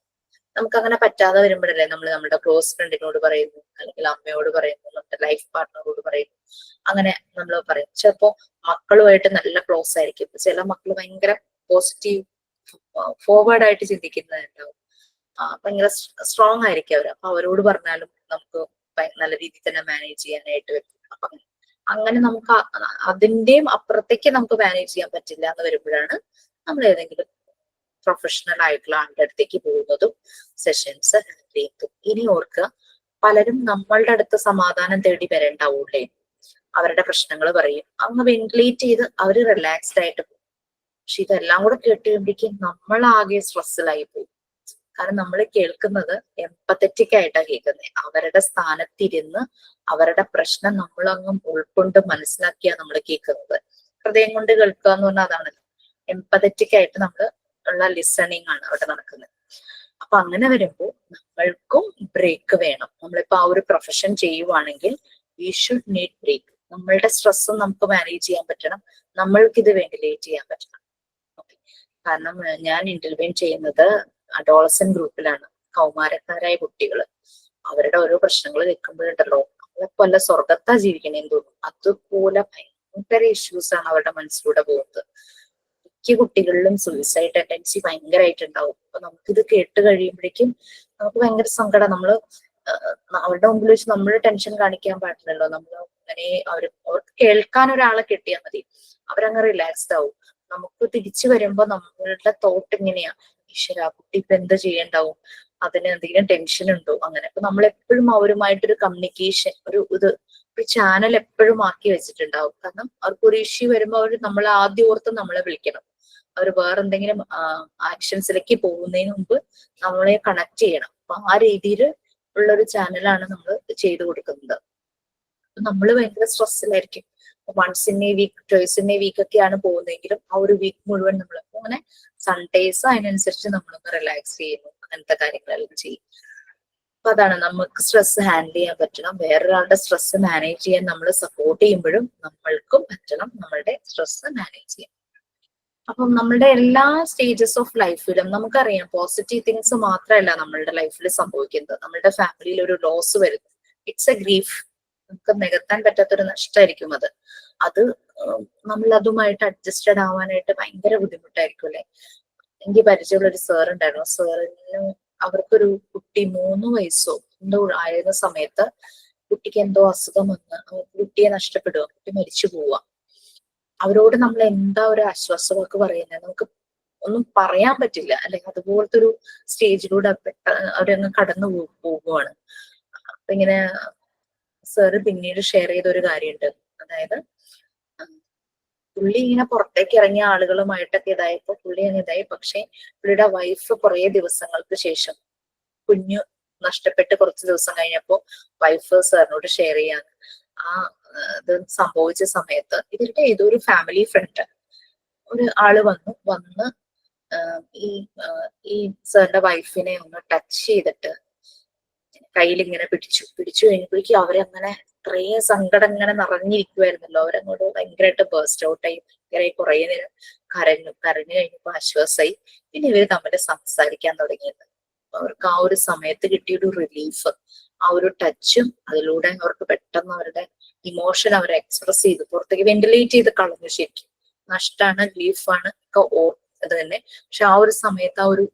നമുക്ക് അങ്ങനെ പറ്റാതെ വരുമ്പോഴല്ലേ നമ്മൾ നമ്മുടെ ക്ലോസ് ഫ്രണ്ടിനോട് പറയുന്നു, അല്ലെങ്കിൽ അമ്മയോട് പറയുന്നു, നമ്മുടെ ലൈഫ് പാർട്ട്ണറോട് പറയുന്നു. അങ്ങനെ നമ്മൾ പറയും. ചിലപ്പോ മക്കളുമായിട്ട് നല്ല ക്ലോസ് ആയിരിക്കും. ചില മക്കൾ ഭയങ്കര പോസിറ്റീവ് ഫോർവേഡ് ആയിട്ട് ചിന്തിക്കുന്നതുണ്ടാവും. ഭയങ്കര സ്ട്രോങ് ആയിരിക്കും അവർ. അപ്പൊ അവരോട് പറഞ്ഞാലും നമുക്ക് നല്ല രീതിയിൽ തന്നെ മാനേജ് ചെയ്യാനായിട്ട് പറ്റും. അപ്പൊ അങ്ങനെ നമുക്ക് അതിന്റെയും അപ്പുറത്തേക്ക് നമുക്ക് മാനേജ് ചെയ്യാൻ പറ്റില്ല എന്ന് വരുമ്പോഴാണ് നമ്മൾ ഏതെങ്കിലും പ്രൊഫഷണൽ ആയിട്ടുള്ള ആളുടെ അടുത്തേക്ക് പോകുന്നതും സെഷൻസ് ഹാൻഡിൽ ചെയ്യുന്നതും. ഇനി ഓർക്കുക, പലരും നമ്മളുടെ അടുത്ത് സമാധാനം തേടി വരേണ്ടാവൂലേ, അവരുടെ പ്രശ്നങ്ങൾ പറയും, അങ്ങ് വെന്റിലേറ്റ് ചെയ്ത് അവര് റിലാക്സ്ഡ് ആയിട്ട് പോകും. പക്ഷെ ഇതെല്ലാം കൂടെ കേട്ട് കഴിയുമ്പോഴേക്കും നമ്മൾ ആകെ സ്ട്രെസ്സിലായി പോകും. കാരണം നമ്മൾ കേൾക്കുന്നത് എംപത്തറ്റിക് ആയിട്ടാണ് കേൾക്കുന്നത്. അവരുടെ സ്ഥാനത്തിരുന്ന് അവരുടെ പ്രശ്നം നമ്മളങ്ങും ഉൾക്കൊണ്ട് മനസ്സിലാക്കിയാ നമ്മൾ കേൾക്കുന്നത്. ഹൃദയം കൊണ്ട് കേൾക്കുക എന്ന് പറഞ്ഞാൽ അതാണ്. എംപത്തറ്റിക് ആയിട്ട് നമ്മൾ ഉള്ള ലിസണിങ് ആണ് അവിടെ നടക്കുന്നത്. അപ്പൊ അങ്ങനെ വരുമ്പോൾ നമ്മൾക്കും ബ്രേക്ക് വേണം. നമ്മളിപ്പോ ആ ഒരു പ്രൊഫഷൻ ചെയ്യുവാണെങ്കിൽ വി ഷുഡ് നീഡ് ബ്രേക്ക്. നമ്മളുടെ സ്ട്രെസ്സും നമുക്ക് മാനേജ് ചെയ്യാൻ പറ്റണം, നമ്മൾക്ക് ഇത് വെന്റിലേറ്റ് ചെയ്യാൻ പറ്റണം. ഓക്കെ, കാരണം ഞാൻ ഇന്റർവ്യൂ ചെയ്യുന്നത് അഡോളസന്റ് ഗ്രൂപ്പിലാണ്. കൗമാരക്കാരായ കുട്ടികള് അവരുടെ ഓരോ പ്രശ്നങ്ങൾ കേൾക്കുമ്പോഴുണ്ടല്ലോ നമ്മളെപ്പോ അല്ല സ്വർഗത്താ ജീവിക്കണേന്ന് തോന്നും. അതുപോലെ ഭയങ്കര ഇഷ്യൂസ് ആണ് അവരുടെ മനസ്സിലൂടെ പോകുന്നത്. മിക്ക കുട്ടികളിലും സൂയിസൈഡ് ടെൻഡൻസി ഭയങ്കരമായിട്ടുണ്ടാവും. അപ്പൊ നമുക്കിത് കേട്ട് കഴിയുമ്പോഴേക്കും നമുക്ക് ഭയങ്കര സങ്കടം. നമ്മള് അവരുടെ മുമ്പിൽ വെച്ച് നമ്മൾ ടെൻഷൻ കാണിക്കാൻ പാടില്ലല്ലോ. നമ്മൾ അങ്ങനെ അവർക്ക് കേൾക്കാൻ ഒരാളെ കിട്ടിയാൽ മതി, അവരങ്ങ് റിലാക്സ്ഡ് ആവും. നമുക്ക് തിരിച്ചു വരുമ്പോ നമ്മളുടെ തോട്ട് ഇങ്ങനെയാ, ഈശ്വര കുട്ടി ഇപ്പൊ എന്ത് ചെയ്യണ്ടാവും, അതിന് എന്തെങ്കിലും ടെൻഷൻ ഉണ്ടോ, അങ്ങനെ. അപ്പൊ നമ്മൾ എപ്പോഴും അവരുമായിട്ടൊരു കമ്മ്യൂണിക്കേഷൻ, ഒരു ചാനൽ എപ്പോഴും ആക്കി വെച്ചിട്ടുണ്ടാവും. കാരണം അവർക്ക് ഒരു ഇഷ്യൂ വരുമ്പോൾ അവർ നമ്മളെ ആദ്യം ഓർത്ത് നമ്മളെ വിളിക്കണം. അവർ വേറെന്തെങ്കിലും ആക്ഷൻസിലേക്ക് പോകുന്നതിന് മുമ്പ് നമ്മളെ കണക്ട് ചെയ്യണം. അപ്പൊ ആ രീതിയിൽ ഉള്ള ഒരു ചാനലാണ് നമ്മൾ ചെയ്തു കൊടുക്കുന്നത്. നമ്മൾ ഭയങ്കര സ്ട്രെസ്സിലായിരിക്കും. Once in a week, twice in a week ഒക്കെയാണ് പോകുന്നതെങ്കിലും ആ ഒരു വീക്ക് മുഴുവൻ നമ്മൾ അങ്ങനെ സൺഡേസ് അതിനനുസരിച്ച് നമ്മളൊന്ന് റിലാക്സ് ചെയ്യുന്നു, അങ്ങനത്തെ കാര്യങ്ങളെല്ലാം ചെയ്യും. അപ്പൊ അതാണ് നമുക്ക് സ്ട്രെസ് ഹാൻഡിൽ ചെയ്യാൻ പറ്റണം. വേറൊരാളുടെ സ്ട്രെസ് മാനേജ് ചെയ്യാൻ നമ്മൾ സപ്പോർട്ട് ചെയ്യുമ്പോഴും നമ്മൾക്കും പറ്റണം നമ്മളുടെ സ്ട്രെസ് മാനേജ് ചെയ്യാൻ. അപ്പം നമ്മളുടെ എല്ലാ സ്റ്റേജസ് ഓഫ് ലൈഫിലും നമുക്കറിയാം പോസിറ്റീവ് തിങ്സ് മാത്രമല്ല നമ്മളുടെ ലൈഫിൽ സംഭവിക്കുന്നത്. നമ്മളുടെ ഫാമിലിയിൽ ഒരു ലോസ് വരുന്നു, ഇറ്റ്സ് എ ഗ്രീഫ്. നമുക്ക് നികത്താൻ പറ്റാത്തൊരു നഷ്ടമായിരിക്കും അത് നമ്മൾ അതുമായിട്ട് അഡ്ജസ്റ്റഡ് ആവാനായിട്ട് ഭയങ്കര ബുദ്ധിമുട്ടായിരിക്കും അല്ലെ. എനിക്ക് പരിചയമുള്ള ഒരു സാർ ഉണ്ടായിരുന്നു. സാറിന് അവർക്കൊരു കുട്ടി 3 വയസ്സോ എന്തോ ആയിരുന്ന സമയത്ത് കുട്ടിക്ക് എന്തോ അസുഖം വന്ന് കുട്ടിയെ നഷ്ടപ്പെടുക, കുട്ടി മരിച്ചു പോവുക. അവരോട് നമ്മൾ എന്താ ഒരു ആശ്വാസവാക്ക് പറയുന്നത്, നമുക്ക് ഒന്നും പറയാൻ പറ്റില്ല അല്ലെങ്കിൽ അതുപോലത്തെ ഒരു സ്റ്റേജിലൂടെ അവരങ്ങ് കടന്നു പോകുവാണ്. അപ്പൊ ഇങ്ങനെ സാറ് പിന്നീട് ഷെയർ ചെയ്ത ഒരു കാര്യമുണ്ട്. അതായത് പുള്ളി ഇങ്ങനെ പുറത്തേക്ക് ഇറങ്ങിയ ആളുകളുമായിട്ടൊക്കെ ഇതായപ്പോ പുള്ളി അങ്ങ് ഇതായി. പക്ഷെ പുള്ളിയുടെ വൈഫ് കുറെ ദിവസങ്ങൾക്ക് ശേഷം കുഞ്ഞു നഷ്ടപ്പെട്ട് കുറച്ച് ദിവസം കഴിഞ്ഞപ്പോ വൈഫ് സാറിനോട് ഷെയർ ചെയ്യാൻ ഇത് സംഭവിച്ച സമയത്ത് ഇവരുടെ ഏതോ ഒരു ഫാമിലി ഫ്രണ്ട് ഒരു ആള് വന്ന് ഈ സാറിന്റെ വൈഫിനെ ഒന്ന് ടച്ച് ചെയ്തിട്ട് കയ്യിൽ ഇങ്ങനെ പിടിച്ചു കഴിഞ്ഞപ്പോഴേക്കും അവരങ്ങനെ ഇത്രയും സങ്കടം ഇങ്ങനെ നിറഞ്ഞിരിക്കുവായിരുന്നല്ലോ. അവരങ്ങോട്ട് ഭയങ്കരമായിട്ട് ബേസ്റ്റ് ഔട്ടായി, ഭയങ്കര കുറെ നേരം കരഞ്ഞു കഴിഞ്ഞപ്പോ ആശ്വാസമായി. പിന്നെ ഇവര് തമ്മിൽ സംസാരിക്കാൻ തുടങ്ങിയത്. അവർക്ക് ആ ഒരു സമയത്ത് കിട്ടിയൊരു റിലീഫ്, ആ ഒരു ടച്ചും അതിലൂടെ അവർക്ക് പെട്ടെന്ന് അവരുടെ ഇമോഷൻ അവരെ എക്സ്പ്രസ് ചെയ്ത് പുറത്തേക്ക് വെന്റിലേറ്റ് ചെയ്ത് കളഞ്ഞു. ശരിക്കും നഷ്ടാണ്, ഗ്രീഫാണ് ഒക്കെ ഇത് തന്നെ. പക്ഷെ ആ ഒരു സമയത്ത് ആ ഒരു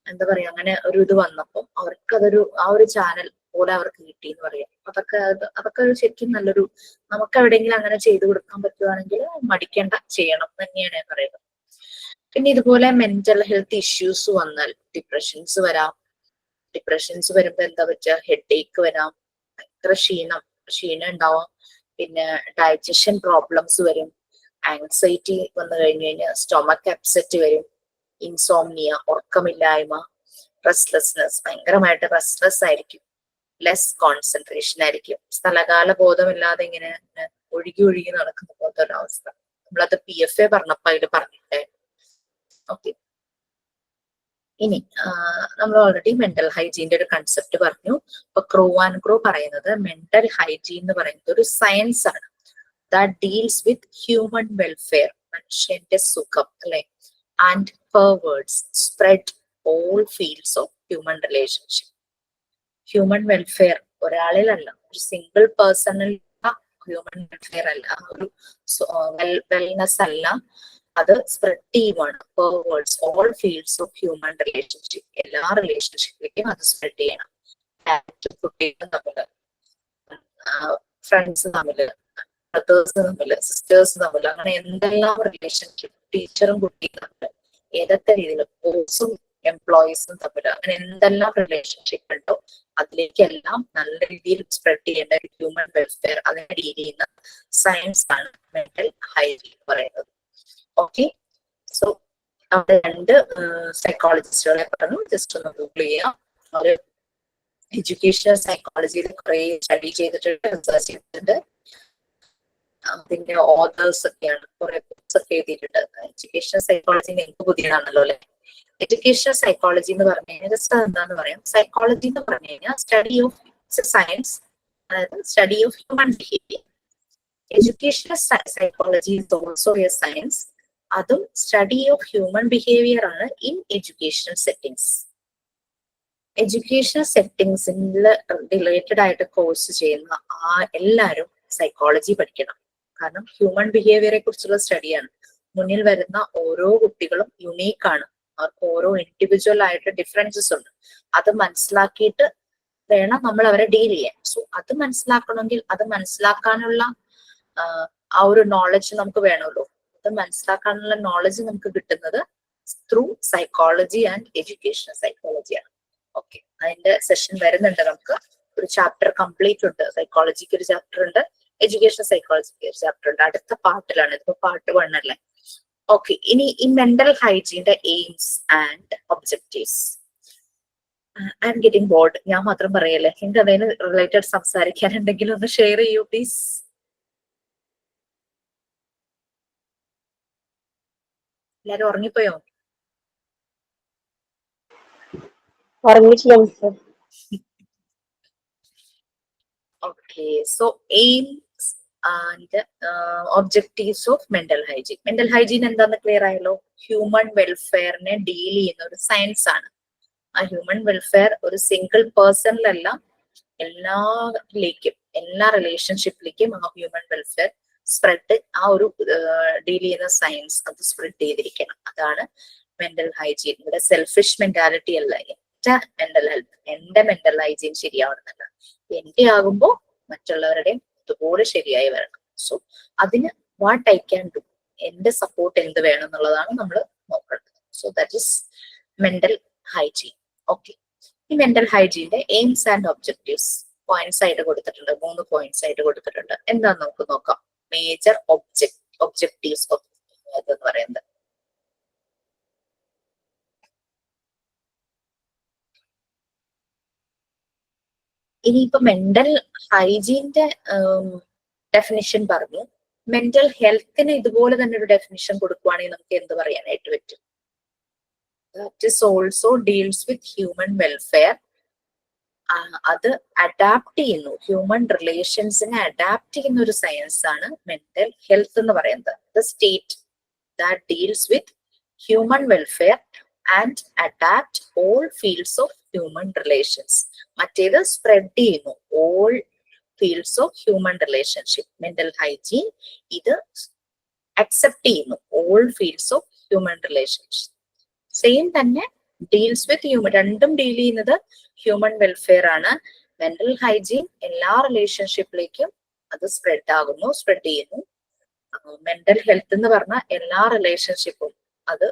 എന്താ പറയാ അങ്ങനെ ഒരു ഇത് വന്നപ്പോ അവർക്ക് ആ ഒരു ചാനൽ പോലെ അവർക്ക് കിട്ടി എന്ന് പറയാം. അതൊക്കെ ശരിക്കും നല്ലൊരു, നമുക്ക് എവിടെയെങ്കിലും അങ്ങനെ ചെയ്തു കൊടുക്കാൻ പറ്റുവാണെങ്കിൽ മടിക്കേണ്ട, ചെയ്യണം തന്നെയാണ് ഞാൻ പറയുന്നത്. പിന്നെ ഇതുപോലെ മെന്റൽ ഹെൽത്ത് ഇഷ്യൂസ് വന്നാൽ ഡിപ്രഷൻസ് വരുമ്പോ എന്താ പറ്റുക, ഹെഡ് ഏക്ക് വരാം, ഭയങ്കര ക്ഷീണം ഉണ്ടാവാം, പിന്നെ ഡൈജഷൻ പ്രോബ്ലംസ് വരും, ആങ്സൈറ്റി വന്നു കഴിഞ്ഞാൽ സ്റ്റൊമക്ക് അപ്സെറ്റ് വരും, ഇൻസോംനിയ ഉറക്കമില്ലായ്മ, റെസ്റ്റ്ലെസ്നെസ്, ഭയങ്കരമായിട്ട് റെസ്റ്റ്ലെസ് ആയിരിക്കും, ലെസ് കോൺസെൻട്രേഷൻ ആയിരിക്കും, സ്ഥലകാല ബോധമില്ലാതെ ഇങ്ങനെ ഒഴുകി നടക്കുന്ന പോലത്തെ ഒരവസ്ഥ. നമ്മളത് PFA പറഞ്ഞപ്പോ അതിൽ പറഞ്ഞിട്ടുണ്ടായിരുന്നു. ഓക്കെ, ഇനി നമ്മൾ ഓൾറെഡി മെന്റൽ ഹൈജീന്റെ ഒരു കൺസെപ്റ്റ് പറഞ്ഞു. അപ്പൊ ക്രോ ആൻഡ് ക്രോ പറയുന്നത് മെന്റൽ ഹൈജീൻ എന്ന് പറയുന്നത് ഒരു സയൻസ് ആണ്, that deals with human welfare, മനുഷ്യന്റെ സുഖം അല്ലെ, and perverts spread all fields of human relationship. Human welfare ഒരാളിലല്ല, ഒരു സിംഗിൾ പേഴ്സണിൽ ഹ്യൂമൻ വെൽഫെയർ അല്ല, ഒരു വെൽനെസ് അല്ല, അത് സ്പ്രെഡ് ചെയ്യുവാണ്. Pervades all fields of human relationship, എല്ലാ റിലേഷൻഷിപ്പിലേക്കും അത് സ്പ്രെഡ് ചെയ്യണം. കുട്ടികൾ തമ്മില്, ഫ്രണ്ട്സ് തമ്മില്, ബ്രദേഴ്സ് തമ്മില്, സിസ്റ്റേഴ്സ് തമ്മില്, അങ്ങനെ എന്തെല്ലാം റിലേഷൻഷിപ്പ്, ടീച്ചറും കുട്ടിയും തമ്മില്, ഏതൊക്കെ രീതിയിൽ ബോസും എംപ്ലോയീസും തമ്മിൽ, അങ്ങനെ എന്തെല്ലാം റിലേഷൻഷിപ്പ് ഉണ്ടോ അതിലേക്കെല്ലാം നല്ല രീതിയിൽ സ്പ്രെഡ് ചെയ്യേണ്ട ഹ്യൂമൻ വെൽഫെയർ, അതിനെ ഡീൽ ചെയ്യുന്ന സയൻസ് ആണ് മെന്റൽ ഹൈജീൻ പറയുന്നത്. ഓക്കെ, സോ അവിടെ 2 സൈക്കോളജിസ്റ്റുകളെ പറഞ്ഞു, ജസ്റ്റ് ഒന്ന് ഗൂഗിൾ ചെയ്യാം. അവര് എഡ്യൂക്കേഷണൽ സൈക്കോളജിയിൽ കുറെ സ്റ്റഡി ചെയ്തിട്ടുണ്ട്, റിസർച്ച് ചെയ്തിട്ടുണ്ട്. അതിന്റെ ഓതേഴ്സ് ഒക്കെയാണ്, കുറെ ബുക്സ് ഒക്കെ എഴുതിയിട്ടുണ്ട്. എഡ്യൂക്കേഷണൽ സൈക്കോളജി എനിക്ക് പുതിയതാണല്ലോ അല്ലെ. എഡ്യൂക്കേഷണൽ സൈക്കോളജി എന്ന് പറഞ്ഞു കഴിഞ്ഞാൽ ജസ്റ്റ് എന്താന്ന് പറയാം, സൈക്കോളജി എന്ന് പറഞ്ഞു കഴിഞ്ഞാൽ സ്റ്റഡി ഓഫ് സയൻസ്, അതായത് study of human behaviour. Educational psychology is also a science, അതും സ്റ്റഡി ഓഫ് ഹ്യൂമൻ ബിഹേവിയർ ആണ് ഇൻ എഡ്യൂക്കേഷണൽ സെറ്റിംഗ്സ്. എഡ്യൂക്കേഷണൽ സെറ്റിംഗ്സിൽ റിലേറ്റഡ് ആയിട്ട് കോഴ്സ് ചെയ്യുന്ന എല്ലാവരും സൈക്കോളജി പഠിക്കണം. കാരണം ഹ്യൂമൻ ബിഹേവിയറെ കുറിച്ചുള്ള സ്റ്റഡിയാണ്. മുന്നിൽ വരുന്ന ഓരോ കുട്ടികളും യുണീക്ക് ആണ്, അവർക്ക് ഓരോ ഇൻഡിവിജ്വൽ ആയിട്ട് ഡിഫറൻസസ് ഉണ്ട്. അത് മനസ്സിലാക്കിയിട്ട് വേണം നമ്മൾ അവരെ ഡീൽ ചെയ്യാൻ. സോ അത് മനസ്സിലാക്കണമെങ്കിൽ അത് മനസ്സിലാക്കാനുള്ള ആ ഒരു നോളജ് നമുക്ക് വേണമല്ലോ. അത് മനസ്സിലാക്കാനുള്ള നോളജ് നമുക്ക് കിട്ടുന്നത് ത്രൂ സൈക്കോളജി ആൻഡ് എഡ്യൂക്കേഷണൽ സൈക്കോളജിയാണ്. ഓക്കെ, അതിന്റെ സെഷൻ വരുന്നുണ്ട്. നമുക്ക് ഒരു ചാപ്റ്റർ കംപ്ലീറ്റ് ഉണ്ട്, സൈക്കോളജിക്ക് ഒരു ചാപ്റ്റർ ഉണ്ട്, എഡ്യൂക്കേഷൻ സൈക്കോളജിക്ക് ഒരു ചാപ്റ്റർ ഉണ്ട്. അടുത്ത പാർട്ടിലാണ്, ഇതിപ്പോ പാർട്ട് 1 അല്ലേ. ഓക്കെ, ഇനി ഈ മെന്റൽ ഹൈജീന്റെ aims and objectives. I'm getting bored. ഞാൻ മാത്രം പറയല്ലേ, എനിക്ക് അതിന് റിലേറ്റഡ് സംസാരിക്കാനുണ്ടെങ്കിൽ ഒന്ന് ഷെയർ ചെയ്യൂ പ്ലീസ്. എല്ലാരും ഉറങ്ങിപ്പോയോ? ഉറങ്ങിയിട്ടില്ല miss. Okay, so aims and objectives of mental hygiene. Mental hygiene എന്താന്ന് ക്ലിയർ ആയല്ലോ. ഹ്യൂമൻ വെൽഫെയറിനെ ഡീൽ ചെയ്യുന്ന ഒരു സയൻസ് ആണ്. ആ ഹ്യൂമൻ വെൽഫെയർ ഒരു സിംഗിൾ പേഴ്സണിലല്ല, എല്ലാരിലേക്കും, എല്ലാ റിലേഷൻഷിപ്പിലേക്കും ആ ഹ്യൂമൻ വെൽഫെയർ സ്പ്രെഡ്, ആ ഒരു ഡീൽ ചെയ്യുന്ന സയൻസ് അത് സ്പ്രെഡ് ചെയ്തിരിക്കണം. അതാണ് മെന്റൽ ഹൈജീൻ. ഇവിടെ സെൽഫിഷ് മെന്റാലിറ്റി അല്ല, എന്റെ മെന്റൽ ഹെൽത്ത്, എന്റെ മെന്റൽ ഹൈജീൻ ശരിയാവണമെന്നല്ല, എന്റെ ആകുമ്പോ മറ്റുള്ളവരുടെയും ഇതുപോലെ ശരിയായി വരണം. സോ അതിന് വാട്ട് ഐ ക്യാൻ ഡു, എന്റെ സപ്പോർട്ട് എന്ത് വേണം എന്നുള്ളതാണ് നമ്മൾ നോക്കേണ്ടത്. So that is mental hygiene. Okay, ഈ മെന്റൽ ഹൈജീന്റെ എയിംസ് ആൻഡ് ഒബ്ജക്റ്റീവ്സ് പോയിന്റ്സ് ആയിട്ട് കൊടുത്തിട്ടുണ്ട്, 3 പോയിന്റ്സ് ആയിട്ട് കൊടുത്തിട്ടുണ്ട്. എന്താന്ന് നമുക്ക് നോക്കാം. മേജർ ഒബ്ജക്റ്റീവ്സ് എന്ന് പറയുന്നത്, ഇനിയിപ്പോ മെന്റൽ ഹൈജീന്റെ ഡെഫിനിഷൻ പറഞ്ഞു. മെന്റൽ ഹെൽത്തിന് ഇതുപോലെ തന്നെ ഒരു ഡെഫിനിഷൻ കൊടുക്കുവാണെങ്കിൽ നമുക്ക് എന്ത് പറയാനായിട്ട് പറ്റും? That is also deals with human welfare. അത് അഡാപ്റ്റ് ചെയ്യുന്നു, ഹ്യൂമൻ റിലേഷൻസിനെ അഡാപ്റ്റ് ചെയ്യുന്ന ഒരു സയൻസ് ആണ് മെന്റൽ ഹെൽത്ത് എന്ന് പറയുന്നത്. The state that deals with human welfare and adapt all fields of human relations. മറ്റേത് സ്പ്രെഡ് ചെയ്യുന്നു all fields of human relationship. Mental hygiene ഇത് അക്സെപ്റ്റ് ചെയ്യുന്നു all fields of human relationship. Same തന്നെ deals with human, രണ്ടും deal ചെയ്യുന്നത് human welfare ആണ്. Mental hygiene എല്ലാ റിലേഷൻഷിപ്പിലേക്കും അത് സ്പ്രെഡ് ചെയ്യുന്നു. മെന്റൽ ഹെൽത്ത് എന്ന് പറഞ്ഞ എല്ലാ റിലേഷൻഷിപ്പും അത്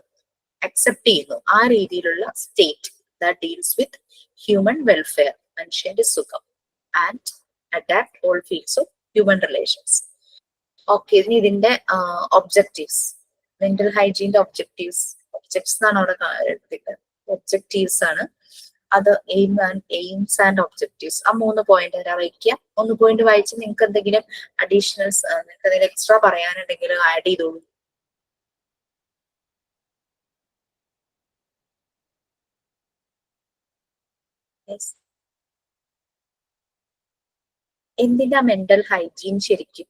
അക്സെപ്റ്റ് ചെയ്യുന്നു. ആ രീതിയിലുള്ള state that deals with human welfare, മനുഷ്യന്റെ സുഖം, and adapt all fields of human relations. Okay, ഇനി ഇതിന്റെ ഒബ്ജക്റ്റീവ്സ്, മെന്റൽ ഹൈജീന്റെ ഒബ്ജക്റ്റീവ്സ് എന്നാണ് അവിടെ ഒബ്ജക്റ്റീവ്സ് ആണ്. അത് എയിംസ് ആൻഡ് ഒബ്ജക്റ്റീവ്സ്. ആ 3 പോയിന്റ് വരെ വയ്ക്കുക. 1 പോയിന്റ് വായിച്ച് നിങ്ങൾക്ക് എന്തെങ്കിലും അഡീഷണൽസ്, നിങ്ങൾക്ക് എന്തെങ്കിലും എക്സ്ട്രാ പറയാനുണ്ടെങ്കിൽ ആഡ് ചെയ്തോളൂ. എന്തിനാ മെന്റൽ ഹൈജീൻ ശരിക്കും?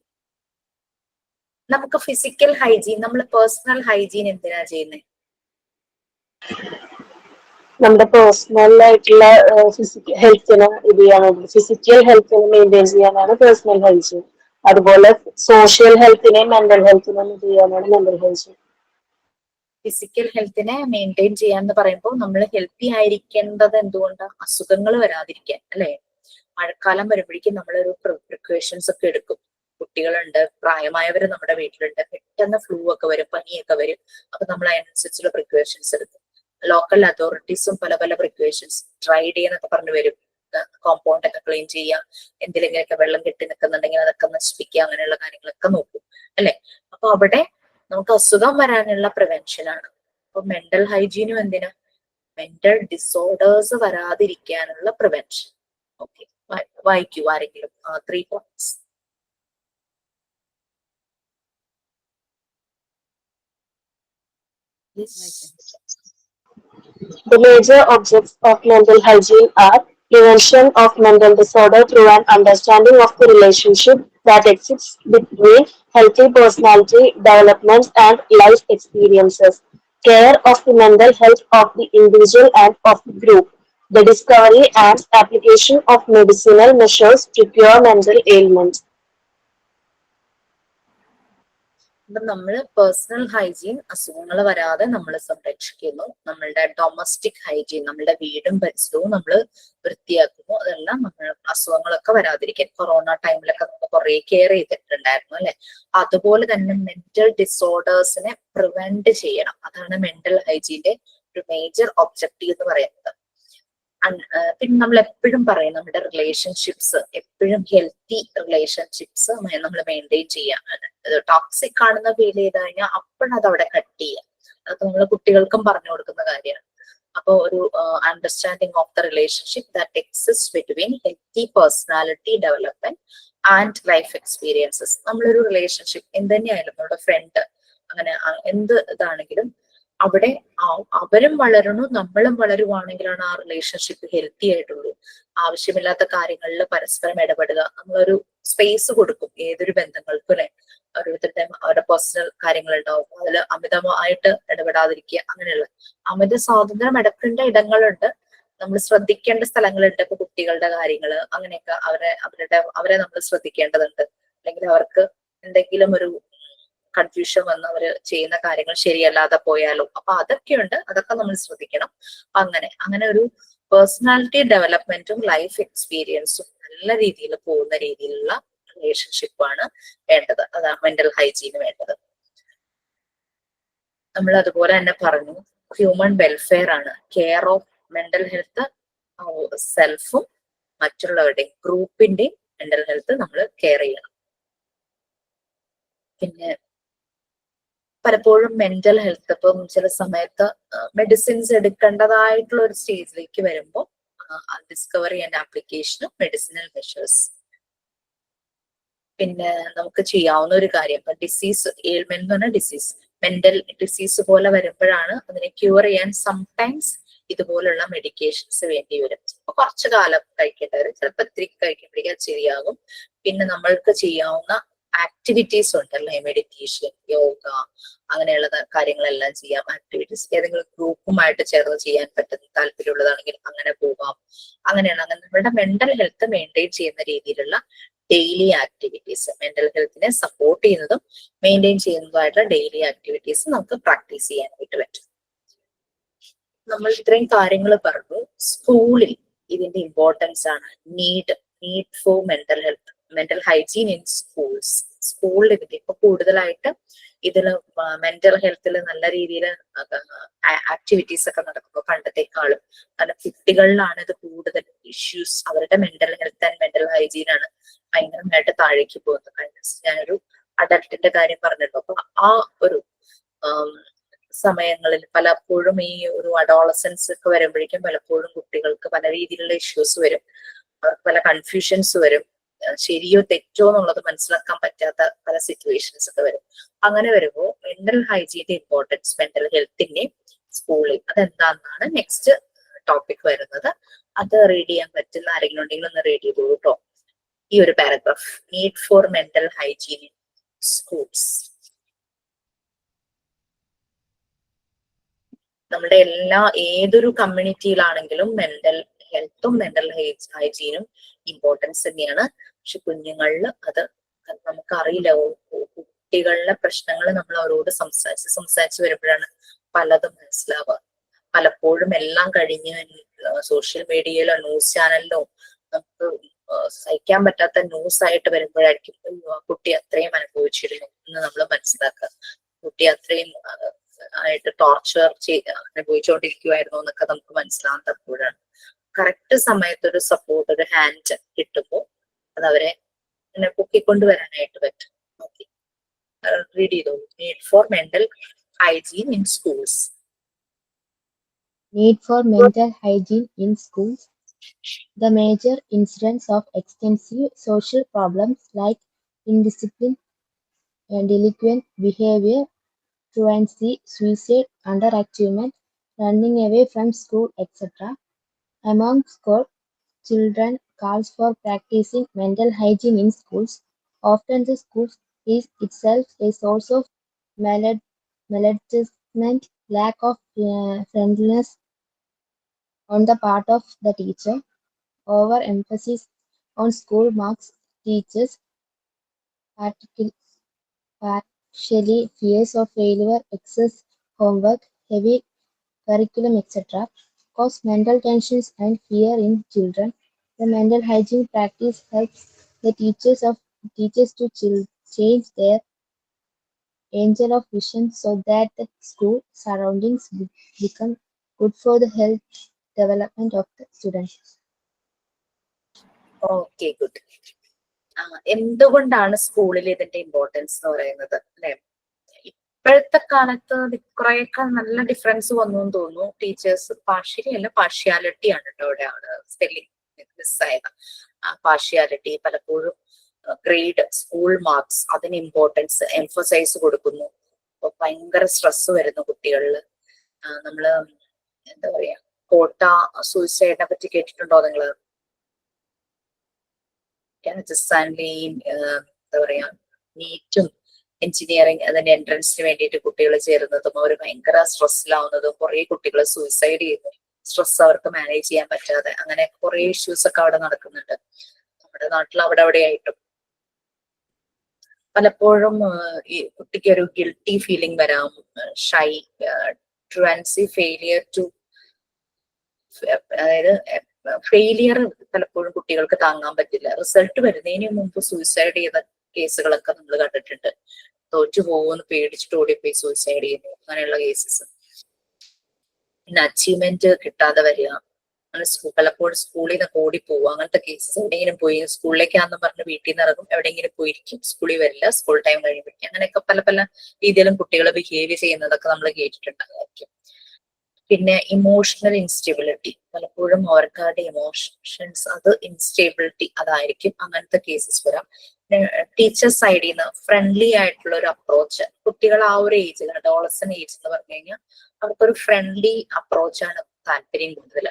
നമുക്ക് ഫിസിക്കൽ ഹൈജീൻ, നമ്മൾ പേഴ്സണൽ ഹൈജീൻ എന്തിനാ ചെയ്യുന്നത്? നമ്മുടെ പേഴ്സണൽ ആയിട്ടുള്ള ഫിസിക്കൽ ഹെൽത്തിനെ ഇത് ചെയ്യാൻ വേണ്ടി, ഫിസിക്കൽ ഹെൽത്തിനെ മെയിൻറ്റെയിൻ ചെയ്യാനാണ് പേഴ്സണൽ ഹൈജീൻ. അതുപോലെ സോഷ്യൽ ഹെൽത്തിനെ മെന്റൽ ഹെൽത്തിനെ ചെയ്യാനാണ് മെന്റൽ ഹൈജീൻ. ഫിസിക്കൽ ഹെൽത്തിനെ മെയിൻറ്റെയിൻ ചെയ്യാന്ന് പറയുമ്പോൾ നമ്മൾ ഹെൽത്തി ആയിരിക്കേണ്ടത് എന്തുകൊണ്ടാണ്? അസുഖങ്ങൾ വരാതിരിക്കാൻ, അല്ലെ? മഴക്കാലം വരുമ്പോഴേക്കും നമ്മളൊരു പ്രിക്കോഷൻസ് ഒക്കെ എടുക്കും. കുട്ടികളുണ്ട്, പ്രായമായവര് നമ്മുടെ വീട്ടിലുണ്ട്, പെട്ടെന്ന് ഫ്ലൂ ഒക്കെ വരും, പനിയൊക്കെ വരും. അപ്പൊ നമ്മൾ അതിനനുസരിച്ചുള്ള പ്രിക്കോഷൻസ് എടുക്കും. ലോക്കൽ അതോറിറ്റീസും പല പല പ്രിക്കോഷൻസ്, ഡ്രൈ ഡേ എന്നൊക്കെ പറഞ്ഞു വരും. കോമ്പൗണ്ട് ഒക്കെ ക്ലീൻ ചെയ്യാം, എന്തിലെങ്കിലൊക്കെ വെള്ളം കെട്ടി നിൽക്കുന്നുണ്ടെങ്കിൽ അതൊക്കെ നശിപ്പിക്കുക, അങ്ങനെയുള്ള കാര്യങ്ങളൊക്കെ നോക്കും, അല്ലെ? അപ്പൊ അവിടെ നമുക്ക് അസുഖം വരാനുള്ള പ്രിവെൻഷൻ ആണ്. അപ്പൊ മെന്റൽ ഹൈജീനും എന്തിനാ? മെന്റൽ ഡിസോർഡേഴ്സ് വരാതിരിക്കാനുള്ള പ്രിവെൻഷൻ. ഓക്കെ, വായിക്കൂ ആരെങ്കിലും 3 points. The major objects of mental hygiene are prevention of mental disorder through an understanding of the relationship that exists between healthy personality development and life experiences, care of the mental health of the individual and of the group, the discovery and application of medicinal measures to cure mental ailments. അപ്പൊ നമ്മള് personal hygiene, അസുഖങ്ങൾ വരാതെ നമ്മൾ സംരക്ഷിക്കുന്നു. നമ്മളുടെ domestic hygiene, നമ്മളുടെ വീടും പരിസരവും നമ്മൾ വൃത്തിയാക്കുന്നു. അതെല്ലാം നമ്മൾ അസുഖങ്ങളൊക്കെ വരാതിരിക്കാൻ. കൊറോണ ടൈമിലൊക്കെ നമ്മൾ കുറെ കെയർ ചെയ്തിട്ടുണ്ടായിരുന്നു, അല്ലെ? അതുപോലെ തന്നെ മെന്റൽ ഡിസോർഡേഴ്സിനെ പ്രിവെന്റ് ചെയ്യണം. അതാണ് മെന്റൽ ഹൈജീന്റെ ഒരു മേജർ ഒബ്ജക്റ്റീവ് എന്ന് പറയുന്നത്. പിന്നെ നമ്മൾ എപ്പോഴും പറയും നമ്മുടെ റിലേഷൻഷിപ്സ് എപ്പോഴും ഹെൽത്തി റിലേഷൻഷിപ്സ് നമ്മൾ മെയിൻറ്റെയിൻ ചെയ്യാൻ. ടോക്സിക് ആണെന്ന് ഫീൽ ചെയ്ത് കഴിഞ്ഞാൽ അപ്പോഴത് അവിടെ കട്ട് ചെയ്യുക. അതൊക്കെ നമ്മൾ കുട്ടികൾക്കും പറഞ്ഞു കൊടുക്കുന്ന കാര്യമാണ്. അപ്പോൾ ഒരു understanding of the relationship that exist between healthy personality development and life experiences. നമ്മളൊരു റിലേഷൻഷിപ്പ് എന്ത് തന്നെയായാലും നമ്മുടെ ഫ്രണ്ട് അങ്ങനെ എന്ത് ഇതാണെങ്കിലും അവിടെ അവരും വളരണു നമ്മളും വളരുവാണെങ്കിലാണ് ആ റിലേഷൻഷിപ്പ് ഹെൽത്തി ആയിട്ടുള്ളൂ. ആവശ്യമില്ലാത്ത കാര്യങ്ങളിൽ പരസ്പരം ഇടപെടുക, നമ്മളൊരു സ്പേസ് കൊടുക്കും ഏതൊരു ബന്ധങ്ങൾക്കും അല്ലെ. ഓരോരുത്തരുടെ അവരുടെ പേഴ്സണൽ കാര്യങ്ങൾ ഉണ്ടാവും, അതിൽ അമിതമായിട്ട് ഇടപെടാതിരിക്കുക. അങ്ങനെയുള്ള അമിത സ്വാതന്ത്ര്യം എടുക്കേണ്ട ഇടങ്ങളുണ്ട്, നമ്മൾ ശ്രദ്ധിക്കേണ്ട സ്ഥലങ്ങളുണ്ട്. ഇപ്പൊ കുട്ടികളുടെ കാര്യങ്ങള് അങ്ങനെയൊക്കെ അവരെ നമ്മൾ ശ്രദ്ധിക്കേണ്ടതുണ്ട്. അല്ലെങ്കിൽ അവർക്ക് എന്തെങ്കിലും ഒരു കൺഫ്യൂഷൻ വന്ന് അവര് ചെയ്യുന്ന കാര്യങ്ങൾ ശരിയല്ലാതെ പോയാലോ, അപ്പൊ അതൊക്കെയുണ്ട്, അതൊക്കെ നമ്മൾ ശ്രദ്ധിക്കണം. അങ്ങനെ ഒരു പേഴ്സണാലിറ്റി ഡെവലപ്മെന്റും ലൈഫ് എക്സ്പീരിയൻസും നല്ല രീതിയിൽ പോകുന്ന രീതിയിലുള്ള റിലേഷൻഷിപ്പാണ് വേണ്ടത്. അതാണ് മെന്റൽ ഹൈജീന് വേണ്ടത്. നമ്മൾ അതുപോലെ തന്നെ പറഞ്ഞു ഹ്യൂമൻ വെൽഫെയർ ആണ് കെയർ ഓഫ് മെന്റൽ ഹെൽത്ത്. സെൽഫും മറ്റുള്ളവരുടെയും ഗ്രൂപ്പിന്റെയും മെന്റൽ ഹെൽത്ത് നമ്മൾ കെയർ ചെയ്യണം. പിന്നെ പലപ്പോഴും മെന്റൽ ഹെൽത്ത് ഇപ്പം ചില സമയത്ത് മെഡിസിൻസ് എടുക്കേണ്ടതായിട്ടുള്ള ഒരു സ്റ്റേജിലേക്ക് വരുമ്പോൾ discovery and application of medicinal measures. പിന്നെ നമുക്ക് ചെയ്യാവുന്ന ഒരു കാര്യം, ഇപ്പൊ ഡിസീസ് എയിൽമെന്റ് എന്ന് പറഞ്ഞാൽ ഡിസീസ് മെന്റൽ ഡിസീസ് പോലെ വരുമ്പോഴാണ് അതിനെ ക്യൂർ ചെയ്യാൻ സംടൈംസ് ഇതുപോലുള്ള മെഡിക്കേഷൻസ് വേണ്ടി വരും. അപ്പൊ കുറച്ചു കാലം കഴിക്കേണ്ടി വരും, ചിലപ്പോൾ ഇത്തിരി കഴിക്കുമ്പോഴേക്കും അത് ശരിയാകും. പിന്നെ നമ്മൾക്ക് ചെയ്യാവുന്ന ആക്ടിവിറ്റീസ് ഉണ്ടല്ലോ, മെഡിറ്റേഷൻ, യോഗ, അങ്ങനെയുള്ള കാര്യങ്ങളെല്ലാം ചെയ്യാം. ആക്ടിവിറ്റീസ് ഏതെങ്കിലും ഗ്രൂപ്പുമായിട്ട് ചേർന്ന് ചെയ്യാൻ പറ്റുന്ന താല്പര്യമുള്ളതാണെങ്കിൽ അങ്ങനെ പോകാം. അങ്ങനെയാണ് നമ്മളുടെ മെന്റൽ ഹെൽത്ത് മെയിൻറ്റെയിൻ ചെയ്യുന്ന രീതിയിലുള്ള ഡെയിലി ആക്ടിവിറ്റീസ്, മെന്റൽ ഹെൽത്തിനെ സപ്പോർട്ട് ചെയ്യുന്നതും മെയിൻറ്റെയിൻ ചെയ്യുന്നതുമായിട്ടുള്ള ഡെയിലി ആക്ടിവിറ്റീസ് നമുക്ക് പ്രാക്ടീസ് ചെയ്യാനായിട്ട് പറ്റും. നമ്മൾ ഇത്രയും കാര്യങ്ങൾ പറഞ്ഞു. സ്കൂളിൽ ഇതിന്റെ ഇമ്പോർട്ടൻസ് ആണ് need for mental hygiene in schools. സ്കൂളിൽ ഇതിന്റെ ഇപ്പൊ കൂടുതലായിട്ട് ഇതില് മെന്റൽ ഹെൽത്തിൽ നല്ല രീതിയിൽ ആക്ടിവിറ്റീസ് ഒക്കെ നടക്കുന്നു പണ്ടത്തെക്കാളും. കാരണം കുട്ടികളിലാണ് ഇത് കൂടുതൽ ഇഷ്യൂസ്, അവരുടെ mental health and mental hygiene ആണ് ഭയങ്കരമായിട്ട് താഴേക്ക് പോകുന്നത്. ഞാനൊരു അഡൽട്ടിന്റെ കാര്യം പറഞ്ഞല്ലോ. അപ്പൊ ആ ഒരു സമയങ്ങളിൽ പലപ്പോഴും ഈ ഒരു അഡോളസൻസ് ഒക്കെ വരുമ്പോഴേക്കും പലപ്പോഴും കുട്ടികൾക്ക് പല രീതിയിലുള്ള ഇഷ്യൂസ് വരും, അവർക്ക് പല കൺഫ്യൂഷൻസ് വരും, ശരിയോ തെറ്റോ എന്നുള്ളത് മനസ്സിലാക്കാൻ പറ്റാത്ത പല സിറ്റുവേഷൻസ് ഒക്കെ വരും. അങ്ങനെ വരുമ്പോൾ മെന്റൽ ഹൈജീന്റെ ഇമ്പോർട്ടൻസ് മെന്റൽ ഹെൽത്തിന്റെ സ്കൂളിൽ അതെന്താണെന്നാണ് നെക്സ്റ്റ് ടോപ്പിക് വരുന്നത്. അത് റീഡ് ചെയ്യാൻ പറ്റുന്ന ആരെങ്കിലും ഉണ്ടെങ്കിൽ ഒന്ന് റീഡ് ചെയ്തോളൂ കേട്ടോ. ഈ ഒരു paragraph, need for mental hygiene in schools. നമ്മുടെ ഏതൊരു കമ്മ്യൂണിറ്റിയിലാണെങ്കിലും മെന്റൽ ഹെൽത്തും മെന്റൽ ഹൈജീനും ഇമ്പോർട്ടൻസ് തന്നെയാണ്. പക്ഷെ കുഞ്ഞുങ്ങളിൽ അത് നമുക്കറിയില്ല. കുട്ടികളുടെ പ്രശ്നങ്ങൾ നമ്മൾ അവരോട് സംസാരിച്ച് വരുമ്പോഴാണ് പലതും മനസ്സിലാവുക. പലപ്പോഴും എല്ലാം കഴിഞ്ഞ് സോഷ്യൽ മീഡിയയിലോ ന്യൂസ് ചാനലിലോ നമുക്ക് സഹിക്കാൻ പറ്റാത്ത ന്യൂസ് ആയിട്ട് വരുമ്പോഴായിരിക്കും കുട്ടി അത്രയും അനുഭവിച്ചിരുന്നു എന്ന് നമ്മൾ മനസ്സിലാക്കുക. കുട്ടി അത്രയും ആയിട്ട് ടോർച്ചർ അനുഭവിച്ചുകൊണ്ടിരിക്കുവായിരുന്നു എന്നൊക്കെ നമുക്ക് മനസ്സിലാകുമ്പോഴാണ്. കറക്റ്റ് സമയത്ത് ഒരു സപ്പോർട്ട്, ഒരു ഹാൻഡ് കിട്ടുമ്പോൾ അത് അവരെ ഇങ്ങനെ പൊക്കിക്കൊണ്ടുവരാനായിട്ട് പറ്റും. ഓക്കെ, റീഡ് ചെയ്തോളൂ. Need for mental hygiene in schools. Need for mental hygiene in schools. The major incidents of extensive social problems like indiscipline, delinquent behavior, truancy, suicide, underachievement, running away from school, etc. Among school children calls for practicing mental hygiene in schools. Often the school is itself a source of maladjustment, lack of friendliness on the part of the teacher, overemphasis on school marks, teachers, partially fears of failure, excess homework, heavy curriculum, etc. cause mental tensions and fear in children. The mental hygiene practice helps the teachers to change their angle of vision so that the school surroundings become good for the health development of the students. Okay, good. എന്തുകൊണ്ടാണ് സ്കൂളിൽ ഇതിന്റെ importance എന്ന് പറയുന്നത് അല്ലെ? ഇപ്പോഴത്തെ കാലത്ത് കുറെയൊക്കെ നല്ല ഡിഫറൻസ് വന്നു എന്ന് തോന്നുന്നു. ടീച്ചേഴ്സ് പാർഷ്യലി അല്ല, പാർഷ്യാലിറ്റി ആണ് കേട്ടോ ഇവിടെയാണ് സ്പെല്ലിംഗ് മിസ്സായത്. പാർഷ്യാലിറ്റി പലപ്പോഴും ഗ്രേഡ്, സ്കൂൾ മാർക്സ്, അതിന് ഇമ്പോർട്ടൻസ് എംഫസൈസ് കൊടുക്കുന്നു. അപ്പൊ ഭയങ്കര സ്ട്രെസ് വരുന്നു കുട്ടികളിൽ. നമ്മള് എന്താ പറയാ, കോട്ട സൂയിസൈഡിനെ പറ്റി കേട്ടിട്ടുണ്ടോ നിങ്ങള്? രാജസ്ഥാനിലെയും എന്താ പറയാ, നീറ്റും എഞ്ചിനീയറിംഗ് അതിന്റെ എൻട്രൻസിന് വേണ്ടിയിട്ട് കുട്ടികൾ ചേരുന്നതും അവർ ഭയങ്കര സ്ട്രെസ്സിലാവുന്നതും കുറെ കുട്ടികൾ സൂയിസൈഡ് ചെയ്യുന്നു. സ്ട്രെസ് അവർക്ക് മാനേജ് ചെയ്യാൻ പറ്റാതെ, അങ്ങനെ കുറെ ഇഷ്യൂസ് ഒക്കെ അവിടെ നടക്കുന്നുണ്ട് നമ്മുടെ നാട്ടിൽ അവിടെ ആയിട്ടും. പലപ്പോഴും ഈ കുട്ടിക്ക് ഒരു ഗിൽട്ടി ഫീലിംഗ് വരാം, ഷൈ, ട്രാൻസി ഫെയിലിയർ ടു, അതായത് ഫെയിലിയർ പലപ്പോഴും കുട്ടികൾക്ക് താങ്ങാൻ പറ്റില്ല. റിസൾട്ട് വരുന്നതിന് മുമ്പ് സൂയിസൈഡ് ചെയ്ത കേസുകളൊക്കെ നമ്മൾ കണ്ടിട്ടുണ്ട്. തോറ്റു പോകുമെന്ന് പേടിച്ചിട്ട് ഓടിപ്പോയി സൂയിസൈഡ് ചെയ്യുന്നു, അങ്ങനെയുള്ള കേസസ്. പിന്നെ അച്ചീവ്മെന്റ് കിട്ടാതെ വരിക, അങ്ങനെ പലപ്പോഴും സ്കൂളിൽ നിന്ന് ഓടിപ്പോവുക, അങ്ങനത്തെ കേസസ്. എവിടെയെങ്കിലും പോയി സ്കൂളിലേക്കാന്ന് പറഞ്ഞ് വീട്ടിൽ നിന്ന് ഇറങ്ങും, എവിടെയെങ്കിലും പോയിരിക്കും, സ്കൂളിൽ വരില്ല, സ്കൂൾ ടൈം കഴിയുമ്പോഴേക്കും. അങ്ങനെയൊക്കെ പല പല രീതിയിലും കുട്ടികൾ ബിഹേവ് ചെയ്യുന്നതൊക്കെ നമ്മൾ കേട്ടിട്ടുണ്ടായിരിക്കും. പിന്നെ ഇമോഷണൽ ഇൻസ്റ്റെബിലിറ്റി, പലപ്പോഴും അവർക്കാരുടെ ഇമോഷൻസ് അത് ഇൻസ്റ്റേബിലിറ്റി അതായിരിക്കും, അങ്ങനത്തെ കേസസ് വരാം. ടീച്ചർ സൈഡിൽ നിന്ന് ഫ്രണ്ട്ലി ആയിട്ടുള്ള ഒരു അപ്രോച്ച്, കുട്ടികൾ ആ ഒരു ഏജിൽ, അഡോളസന്റ് ഏജ് എന്ന് പറഞ്ഞു കഴിഞ്ഞാൽ അവർക്കൊരു ഫ്രണ്ട്ലി അപ്രോച്ചാണ് താല്പര്യം കൂടുതൽ.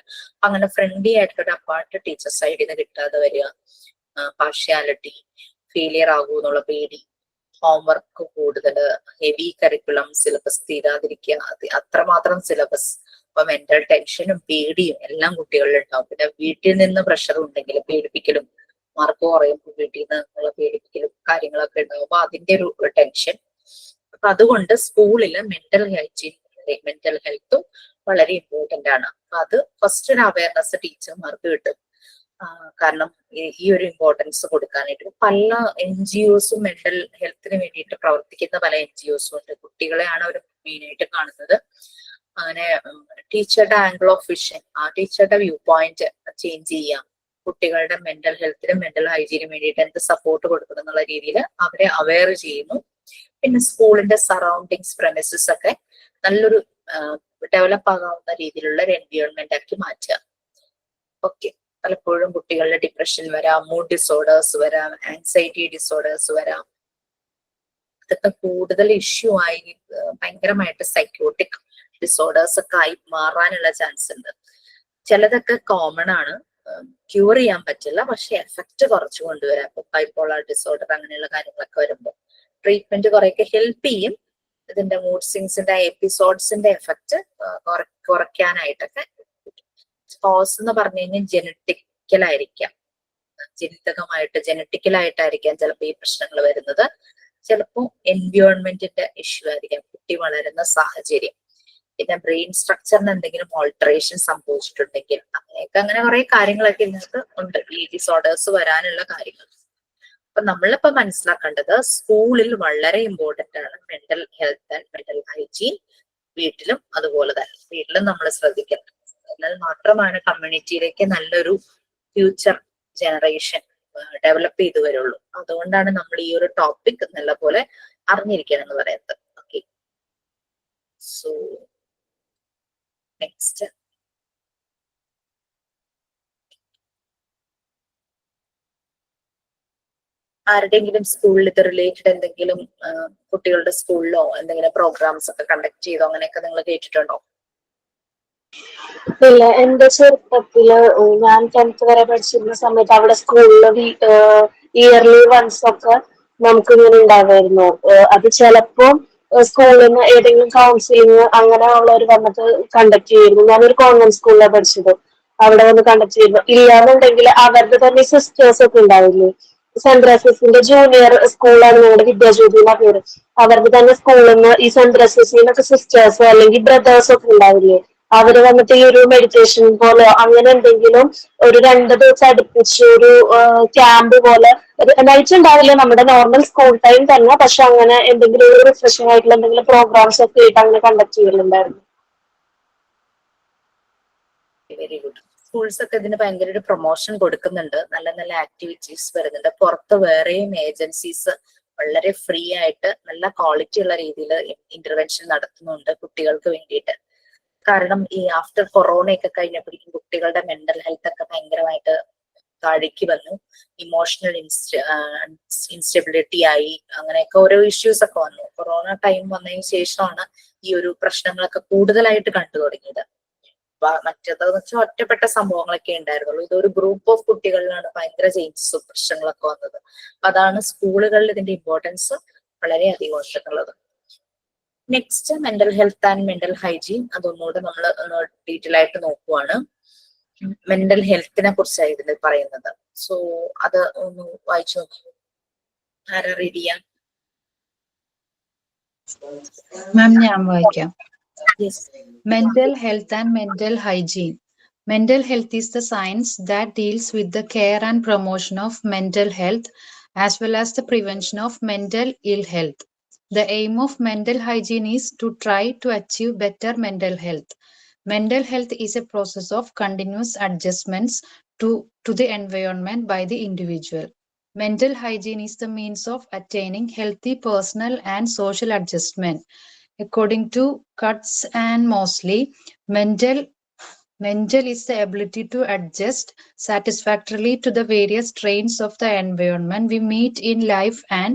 അങ്ങനെ ഫ്രണ്ട്ലി ആയിട്ടുള്ള ഒരു അപ്പാർട്ട് ടീച്ചർ സൈഡിൽ നിന്ന് കിട്ടാതെ വരിക, പാർഷ്യാലിറ്റി, ഫെയിലിയർ ആകൂ എന്നുള്ള പേടി, ഹോംവർക്ക് കൂടുതൽ, ഹെവി കരിക്കുലം, സിലബസ് തീരാതിരിക്കുക, അത്രമാത്രം സിലബസ്. അപ്പൊ മെന്റൽ ടെൻഷനും പേടിയും എല്ലാം കുട്ടികളിൽ ഉണ്ടാവും. പിന്നെ വീട്ടിൽ നിന്ന് പ്രഷർ ഉണ്ടെങ്കിൽ പേടിപ്പിക്കലും, മാർക്ക് കുറയുമ്പോൾ വീട്ടിൽ നിന്നുള്ള പേടിപ്പിക്കലും കാര്യങ്ങളൊക്കെ ഉണ്ടാവുമ്പോ അതിന്റെ ഒരു ടെൻഷൻ. അപ്പൊ അതുകൊണ്ട് സ്കൂളില് മെന്റൽ ഹെൽത്തും വളരെ ഇമ്പോർട്ടന്റ് ആണ്. അപ്പൊ അത് ഫസ്റ്റ് ഒരു അവയർനെസ് ടീച്ചർമാർക്ക് കിട്ടും. കാരണം ഈ ഒരു ഇമ്പോർട്ടൻസ് കൊടുക്കാനായിട്ട് പല NGOസും മെന്റൽ ഹെൽത്തിന് വേണ്ടിയിട്ട് പ്രവർത്തിക്കുന്ന പല NGOസും ഉണ്ട്. കുട്ടികളെയാണ് അവർ മെയിനായിട്ട് കാണുന്നത്. അങ്ങനെ ടീച്ചറുടെ ആംഗിൾ ഓഫ് വിഷൻ, ആ ടീച്ചറുടെ വ്യൂ പോയിന്റ് ചേഞ്ച് ചെയ്യാം, കുട്ടികളുടെ മെന്റൽ ഹെൽത്തിനും മെന്റൽ ഹൈജീനും വേണ്ടിയിട്ട് എന്ത് സപ്പോർട്ട് കൊടുക്കണം എന്നുള്ള രീതിയിൽ അവരെ അവെയർ ചെയ്യുന്നു. പിന്നെ സ്കൂളിന്റെ സറൗണ്ടിങ്സ്, പ്രെമിസസ് ഒക്കെ നല്ലൊരു ഡെവലപ്പ് ആകാവുന്ന രീതിയിലുള്ള ഒരു എൻവയോൺമെന്റ് ആക്കി മാറ്റുക. ഓക്കെ, പലപ്പോഴും കുട്ടികളുടെ ഡിപ്രഷൻ വരാം, മൂഡ് ഡിസോർഡേഴ്സ് വരാം, ആൻസൈറ്റി ഡിസോർഡേഴ്സ് വരാം. ഇതൊക്കെ കൂടുതൽ ഇഷ്യൂ ആയി ഭയങ്കരമായിട്ട് സൈക്കോട്ടിക് ഡിസോർഡേഴ്സ് ഒക്കെ ആയി മാറാനുള്ള ചാൻസ് ഉണ്ട്. ചിലതൊക്കെ കോമൺ ആണ്, ക്യൂർ ചെയ്യാൻ പറ്റില്ല, പക്ഷെ എഫക്റ്റ് കുറച്ച് കൊണ്ടുവരാം. ഇപ്പൊ ബൈപോളാർ ഡിസോർഡർ അങ്ങനെയുള്ള കാര്യങ്ങളൊക്കെ വരുമ്പോൾ ട്രീറ്റ്മെന്റ് കുറെയൊക്കെ ഹെൽപ്പ് ചെയ്യും. ഇതിന്റെ മൂഡ് സ്വിങ്സിന്റെ എപ്പിസോഡ്സിന്റെ എഫക്റ്റ് കുറയ്ക്കാനായിട്ടൊക്കെ. കോസ് എന്ന് പറഞ്ഞു കഴിഞ്ഞാൽ ജനറ്റിക്കലായിരിക്കാം, ജനറ്റിക്കലായിട്ടായിരിക്കാം ചിലപ്പോൾ ഈ പ്രശ്നങ്ങൾ വരുന്നത്. ചിലപ്പോൾ എൻവയോൺമെന്റിന്റെ ഇഷ്യൂ ആയിരിക്കാം, കുട്ടി വളരുന്ന സാഹചര്യം, പിന്നെ ബ്രെയിൻ സ്ട്രക്ചറിന് എന്തെങ്കിലും ഓൾട്ടറേഷൻ സംഭവിച്ചിട്ടുണ്ടെങ്കിൽ, അങ്ങനെയൊക്കെ അങ്ങനെ കുറെ കാര്യങ്ങളൊക്കെ ഇതിനകത്ത് ഉണ്ട്, ഈ ഡിസോർഡേഴ്സ് വരാനുള്ള കാര്യങ്ങൾ. അപ്പൊ നമ്മളിപ്പോ മനസ്സിലാക്കേണ്ടത് സ്കൂളിൽ വളരെ ഇമ്പോർട്ടന്റ് ആണ് mental health and mental hygiene. വീട്ടിലും അതുപോലെ തന്നെ, വീട്ടിലും നമ്മൾ ശ്രദ്ധിക്കണം. എന്നാൽ മാത്രമാണ് കമ്മ്യൂണിറ്റിയിലേക്ക് നല്ലൊരു ഫ്യൂച്ചർ ജനറേഷൻ ഡെവലപ്പ് ചെയ്തു വരുള്ളൂ. അതുകൊണ്ടാണ് നമ്മൾ ഈ ഒരു ടോപ്പിക് നല്ലപോലെ അറിഞ്ഞിരിക്കണം എന്ന് പറയുന്നത്. ഓക്കെ, സോ നെക്സ്റ്റ് ആരുടെയെങ്കിലും സ്കൂളിൽ ഇത് റിലേറ്റഡ് എന്തെങ്കിലും കുട്ടികളുടെ സ്കൂളിലോ എന്തെങ്കിലും പ്രോഗ്രാംസ് ഒക്കെ കണ്ടക്ട് ചെയ്തോ അങ്ങനെയൊക്കെ നിങ്ങൾ കേട്ടിട്ടുണ്ടോ? ഇല്ല, എന്റെ ചെറുപ്പത്തില് ഞാൻ 10th വരെ പഠിച്ചിരുന്ന സമയത്ത് അവിടെ സ്കൂളില് ഇയർലി വൺസ് ഒക്കെ നമുക്ക് ഇങ്ങനെ ഉണ്ടാവായിരുന്നു. അത് ചിലപ്പോ സ്കൂളിൽ നിന്ന് ഏതെങ്കിലും കൗൺസിലിങ് അങ്ങനെ ഉള്ളവർ വന്നിട്ട് കണ്ടക്ട് ചെയ്യുന്നു. ഞാനൊരു കോൺവെന്റ് സ്കൂളിലാണ് പഠിച്ചത്, അവിടെ വന്ന് കണ്ടക്ട് ചെയ്യുന്നു. ഇല്ലാന്നുണ്ടെങ്കിൽ അവരുടെ തന്നെ സിസ്റ്റേഴ്സ് ഒക്കെ ഉണ്ടാവില്ലേ, സെന്റ് റസസിന്റെ ജൂനിയർ സ്കൂളാണ് ഞങ്ങളുടെ വിദ്യാജ്യോതിയുടെ പേര്. അവർക്ക് തന്നെ സ്കൂളിൽ നിന്ന് ഈ സെന്റ് റസസിനൊക്കെ സിസ്റ്റേഴ്സോ അല്ലെങ്കിൽ ബ്രദേഴ്സോ ഒക്കെ ഉണ്ടാവില്ലേ, അവര് വന്നിട്ട് ഈ ഒരു മെഡിറ്റേഷൻ പോലെ അങ്ങനെ എന്തെങ്കിലും ഒരു 2 ദിവസം അടുപ്പിച്ച് ഒരു ക്യാമ്പ് പോലെ, നൈറ്റ് ഉണ്ടാവില്ല, നമ്മുടെ നോർമൽ സ്കൂൾ ടൈം തന്നെ, പക്ഷെ അങ്ങനെ എന്തെങ്കിലും ഒരു റിഫ്രഷിംഗ് ആയിട്ടുള്ള എന്തെങ്കിലും പ്രോഗ്രാംസ് ഒക്കെ ആയിട്ട് അങ്ങനെ കണ്ടക്ട് ചെയ്യലുണ്ടായിരുന്നു. Very good. സ്കൂൾസ് ഒക്കെ ഇതിന് ഭയങ്കര ഒരു പ്രൊമോഷൻ കൊടുക്കുന്നുണ്ട്, നല്ല നല്ല ആക്ടിവിറ്റീസ് വരുന്നുണ്ട്. പുറത്ത് വേറെയും ഏജൻസീസ് വളരെ ഫ്രീ ആയിട്ട് നല്ല ക്വാളിറ്റി ഉള്ള രീതിയിൽ ഇന്റർവെൻഷൻ നടത്തുന്നുണ്ട് കുട്ടികൾക്ക് വേണ്ടിയിട്ട്. കാരണം ഈ ആഫ്റ്റർ കൊറോണ ഒക്കെ കഴിഞ്ഞപ്പോഴേക്കും കുട്ടികളുടെ മെന്റൽ ഹെൽത്ത് ഒക്കെ ഭയങ്കരമായിട്ട് താഴേക്ക് വന്നു. ഇമോഷണൽ ഇൻസ്റ്റെബിലിറ്റി ആയി, അങ്ങനെയൊക്കെ ഓരോ ഇഷ്യൂസ് ഒക്കെ വന്നു. കൊറോണ ടൈം വന്നതിന് ശേഷമാണ് ഈ ഒരു പ്രശ്നങ്ങളൊക്കെ കൂടുതലായിട്ട് കണ്ടു തുടങ്ങിയത്. മറ്റേതെന്ന് വെച്ചാൽ ഒറ്റപ്പെട്ട സംഭവങ്ങളൊക്കെ ഉണ്ടായിരുന്നുള്ളൂ. ഇതൊരു ഗ്രൂപ്പ് ഓഫ് കുട്ടികളിലാണ് ഭയങ്കര ചേഞ്ചസും പ്രശ്നങ്ങളൊക്കെ വന്നത്. അതാണ് സ്കൂളുകളിൽ ഇതിന്റെ ഇമ്പോർട്ടൻസ് വളരെയധികം ഉണ്ടെന്നുള്ളത്. Next mental health and mental hygiene. അതൊന്നുകൂടെ നമ്മൾ ഡീറ്റെയിൽ ആയിട്ട് നോക്കുവാണ്. മെന്റൽ ഹെൽത്തിനെ കുറിച്ചാണ് ഇതിൽ പറയുന്നത്. സോ അത് ഒന്ന് വായിച്ചു നോക്കൂ. ആരാ റീഡ് ചെയ്യാം? മാം, ഞാൻ വായിക്കാം. Yes. Mental health and mental hygiene. Mental health is the science that deals with the care and promotion of mental health as well as the prevention of mental ill health. The aim of mental hygiene is to try to achieve better mental health. Mental health is a process of continuous adjustments to the environment by the individual. Mental hygiene is the means of attaining healthy personal and social adjustment. According to Kurtz and Mosley, mental is the ability to adjust satisfactorily to the various strains of the environment we meet in life, and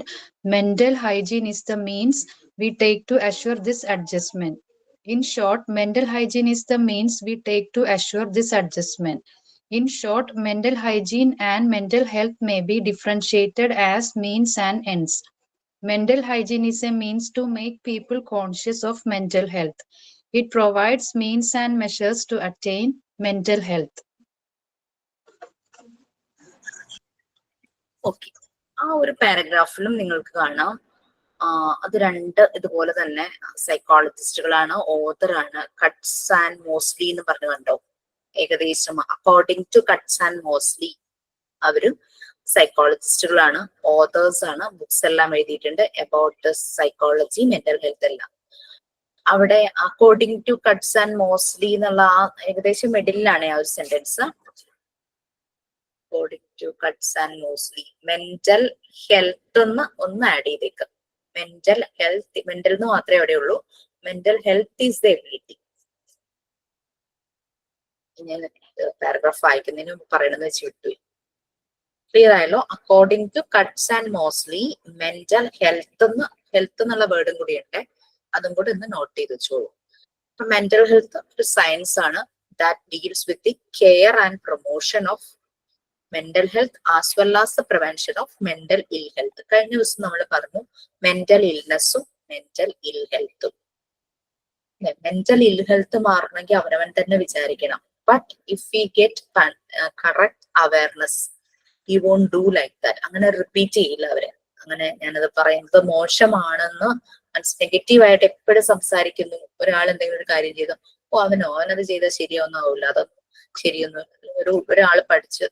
mental hygiene is the means we take to assure this adjustment. In short, mental hygiene is the means we take to assure this adjustment. In short, mental hygiene and mental health may be differentiated as means and ends. Mental hygiene is a means to make people conscious of mental health. It provides means and measures to attain mental health. Okay, ആ ഒരു പാരഗ്രാഫിലും നിങ്ങൾക്ക് കാണാം. അത് രണ്ട് ഇതുപോലെ തന്നെ സൈക്കോളജിസ്റ്റുകളാണ്, ഓതറാണ്. കട്ട്സ് ആൻഡ് മോസ്ലി എന്ന് പറഞ്ഞു കണ്ടോ? ഏകദേശം according to Cutts and Moseley അവരും സൈക്കോളജിസ്റ്റുകളാണ്, ഓതേഴ്സ് ആണ്. ബുക്സ് എല്ലാം എഴുതിയിട്ടുണ്ട് അബൌട്ട് സൈക്കോളജി, മെന്റൽ ഹെൽത്ത് എല്ലാം. അവിടെ according to Cutts and Moseley എന്നുള്ള ആ ഏകദേശം മിഡിലാണ് ആ ഒരു sentence. According to Cutts and Moseley mental health ഒന്ന് ആഡ് ചെയ്തേക്ക്. മെന്റൽ ഹെൽത്ത്, മെന്റൽ എന്ന് മാത്രമേ അവിടെ ഉള്ളൂ. Mental health is the ability. ഞാൻ പാരഗ്രാഫ് വായിക്കുന്നതിന് മുമ്പ് പറയണമെന്ന് വെച്ച് വിട്ടുപോയി. ക്ലിയർ ആയല്ലോ? According to Cutts and Moseley mental health എന്നുള്ള വേർഡും കൂടി ഉണ്ട്, അതും കൂടി ഒന്ന് നോട്ട് ചെയ്ത് വെച്ചോളൂ. അപ്പൊ മെന്റൽ ഹെൽത്ത് ഒരു സയൻസ് ആണ് that deals with the care and promotion of mental health as well as the prevention of mental ഇൽ ഹെൽത്ത്. കഴിഞ്ഞ ദിവസം നമ്മൾ പറഞ്ഞു മെന്റൽ ഇൽനെസ്സും മെന്റൽ ഇൽ ഹെൽത്തും. മെന്റൽ ഇൽ ഹെൽത്ത് മാറണമെങ്കിൽ അവനവൻ തന്നെ വിചാരിക്കണം. But if we get correct awareness you won't do like that. അങ്ങനെ റിപ്പീറ്റ് ചെയ്യില്ല അവര്. അങ്ങനെ ഞാനത് പറയുന്നത് മോശമാണെന്ന് നെഗറ്റീവായിട്ട് എപ്പോഴും സംസാരിക്കുന്നു. ഒരാൾ എന്തെങ്കിലും ഒരു കാര്യം ചെയ്തു, അവനത് ചെയ്താൽ ശരിയൊന്നും ആവില്ല, അതൊന്നും ശരിയൊന്നും. ഒരാൾ പഠിച്ച്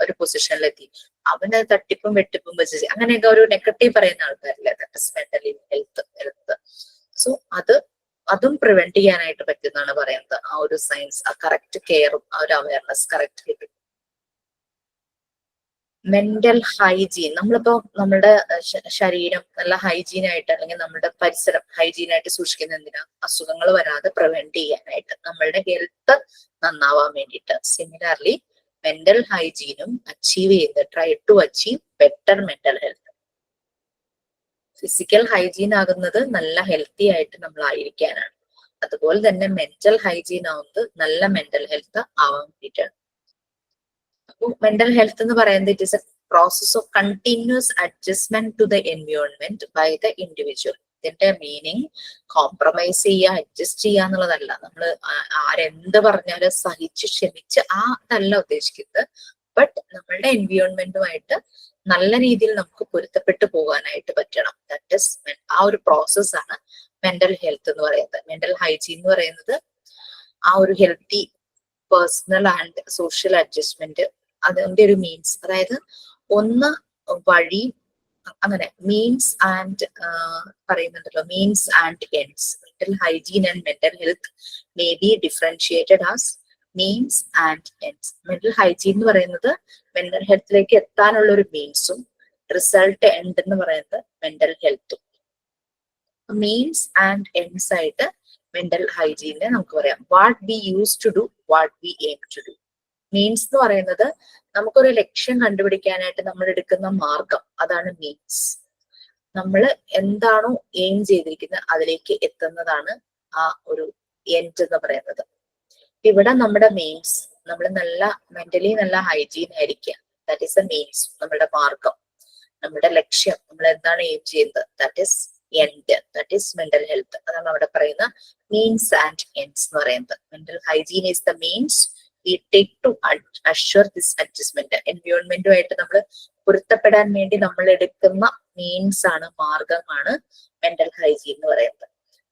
ഒരു പൊസിഷനിലെത്തി, അവന് തട്ടിപ്പും വെട്ടിപ്പും വെച്ച് അങ്ങനെയൊക്കെ ഒരു നെഗറ്റീവ് പറയുന്ന ആൾക്കാരില്ല. That is mental health. So അതും പ്രിവെന്റ് ചെയ്യാനായിട്ട് പറ്റുന്നതാണ് പറയുന്നത്. ആ ഒരു സയൻസ്, ആ കറക്റ്റ് കെയറും ആ ഒരു അവയർനെസ് കറക്റ്റ് കിട്ടും. മെന്റൽ ഹൈജീൻ, നമ്മളിപ്പോ നമ്മുടെ ശരീരം നല്ല ഹൈജീനായിട്ട് അല്ലെങ്കിൽ നമ്മുടെ പരിസരം ഹൈജീനായിട്ട് സൂക്ഷിക്കുന്ന എന്തിനാ? അസുഖങ്ങൾ വരാതെ പ്രിവെന്റ് ചെയ്യാനായിട്ട്, നമ്മളുടെ ഹെൽത്ത് നന്നാവാൻ വേണ്ടിയിട്ട്. സിമിലർലി മെന്റൽ ഹൈജീനും try to achieve better mental health. Physical hygiene ആകുന്നത് നല്ല ഹെൽത്തി ആയിട്ട് നമ്മൾ ആയിരിക്കാനാണ്. അതുപോലെ തന്നെ മെന്റൽ ഹൈജീൻ ആവുന്നത് നല്ല മെന്റൽ ഹെൽത്ത് ആവാൻ വേണ്ടിയിട്ടാണ്. മെന്റൽ ഹെൽത്ത് എന്ന് പറയുന്നത് it is a process of continuous adjustment to the environment by the individual. ഇതിന്റെ മീനിങ് കോംപ്രമൈസ് ചെയ്യുക, അഡ്ജസ്റ്റ് ചെയ്യുക എന്നുള്ളതല്ല. നമ്മൾ ആരെന്ത് പറഞ്ഞാലും സഹിച്ച് ക്ഷമിച്ച് അതല്ല ഉദ്ദേശിക്കുന്നത്. ബട്ട് നമ്മളുടെ എൻവയോൺമെന്റുമായിട്ട് നല്ല രീതിയിൽ നമുക്ക് പൊരുത്തപ്പെട്ടു പോകാനായിട്ട് പറ്റണം. ദാറ്റ് ഇസ് ആ ഒരു പ്രോസസ്സാണ് മെന്റൽ ഹെൽത്ത് എന്ന് പറയുന്നത്. മെന്റൽ ഹൈജീൻ എന്ന് പറയുന്നത് ആ ഒരു healthy personal and social adjustment, അതിന്റെ ഒരു മീൻസ്. അതായത് ഒന്ന് വഴി, അങ്ങനെ മീൻസ് ആൻഡ് പറയുന്നുണ്ടല്ലോ, means and ends. Mental hygiene and mental health may be differentiated as means and ends. Mental hygiene എന്ന് പറയുന്നത് മെന്റൽ ഹെൽത്തിലേക്ക് എത്താനുള്ള ഒരു മീൻസും റിസൾട്ട് എൻഡ് എന്ന് പറയുന്നത് മെന്റൽ ഹെൽത്തും. മീൻസ് ആൻഡ് എൻഡ്സ് ആയിട്ട് മെന്റൽ ഹൈജീനെ നമുക്ക് പറയാം. What we use to do, what we aim to do. Means എന്ന് പറയുന്നത് നമുക്കൊരു ലക്ഷ്യം കണ്ടുപിടിക്കാനായിട്ട് നമ്മൾ എടുക്കുന്ന മാർഗം, അതാണ് മീൻസ്. നമ്മൾ എന്താണോ എയിം ചെയ്തിരിക്കുന്നത് അതിലേക്ക് എത്തുന്നതാണ് ആ ഒരു എൻഡ് എന്ന് പറയുന്നത്. ഇവിടെ നമ്മുടെ മീൻസ്, നമ്മൾ നല്ല മെന്റലി നല്ല ഹൈജീൻ ആയിരിക്കുക, ദാറ്റ് ഈസ് എ മീൻസ്, നമ്മുടെ മാർഗം, നമ്മുടെ ലക്ഷ്യം, നമ്മൾ എന്താണ് എയിം ചെയ്യുന്നത്, that is end, that is mental health. അതാണ് അവിടെ പറയുന്ന മീൻസ് ആൻഡ് എൻഡ്സ് എന്ന് പറയുന്നത്. Mental hygiene is the means we take to assure this adjustment. എൻവയോൺമെന്റുമായിട്ട് നമ്മൾ പൊരുത്തപ്പെടാൻ വേണ്ടി നമ്മൾ എടുക്കുന്ന മീൻസ് ആണ്, മാർഗമാണ് മെന്റൽ ഹൈജീൻ എന്ന് പറയുന്നത്.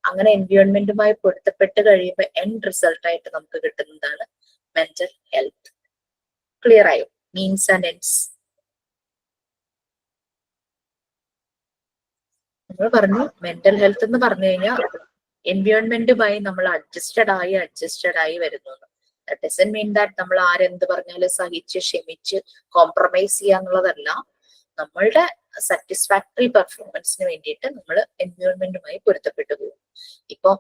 അങ്ങനെ എൻവയോൺമെന്റുമായി പൊരുത്തപ്പെട്ട് കഴിയുമ്പോൾ എൻഡ് റിസൾട്ട് ആയിട്ട് നമുക്ക് കിട്ടുന്നതാണ് മെന്റൽ ഹെൽത്ത്. ക്ലിയർ ആയോ? മീൻസ് ആൻഡ് എൻഡ്സ് നമ്മൾ പറഞ്ഞു. മെന്റൽ ഹെൽത്ത് എന്ന് പറഞ്ഞു കഴിഞ്ഞാൽ എൻവയോൺമെന്റുമായി നമ്മൾ അഡ്ജസ്റ്റഡ് ആയി വരുന്നു. ദാറ്റ് ഡസന്റ് മീൻ ദാറ്റ് നമ്മൾ ആരെന്ത് പറഞ്ഞാലും സഹിച്ച് ക്ഷമിച്ച് കോംപ്രമൈസ് ചെയ്യാന്നുള്ളതല്ല. നമ്മളുടെ സാറ്റിസ്ഫാക്ടറി പെർഫോമൻസിന് വേണ്ടിയിട്ട് നമ്മൾ എൻവയോൺമെന്റുമായി പൊരുത്തപ്പെട്ടു പോകും. ഇപ്പൊ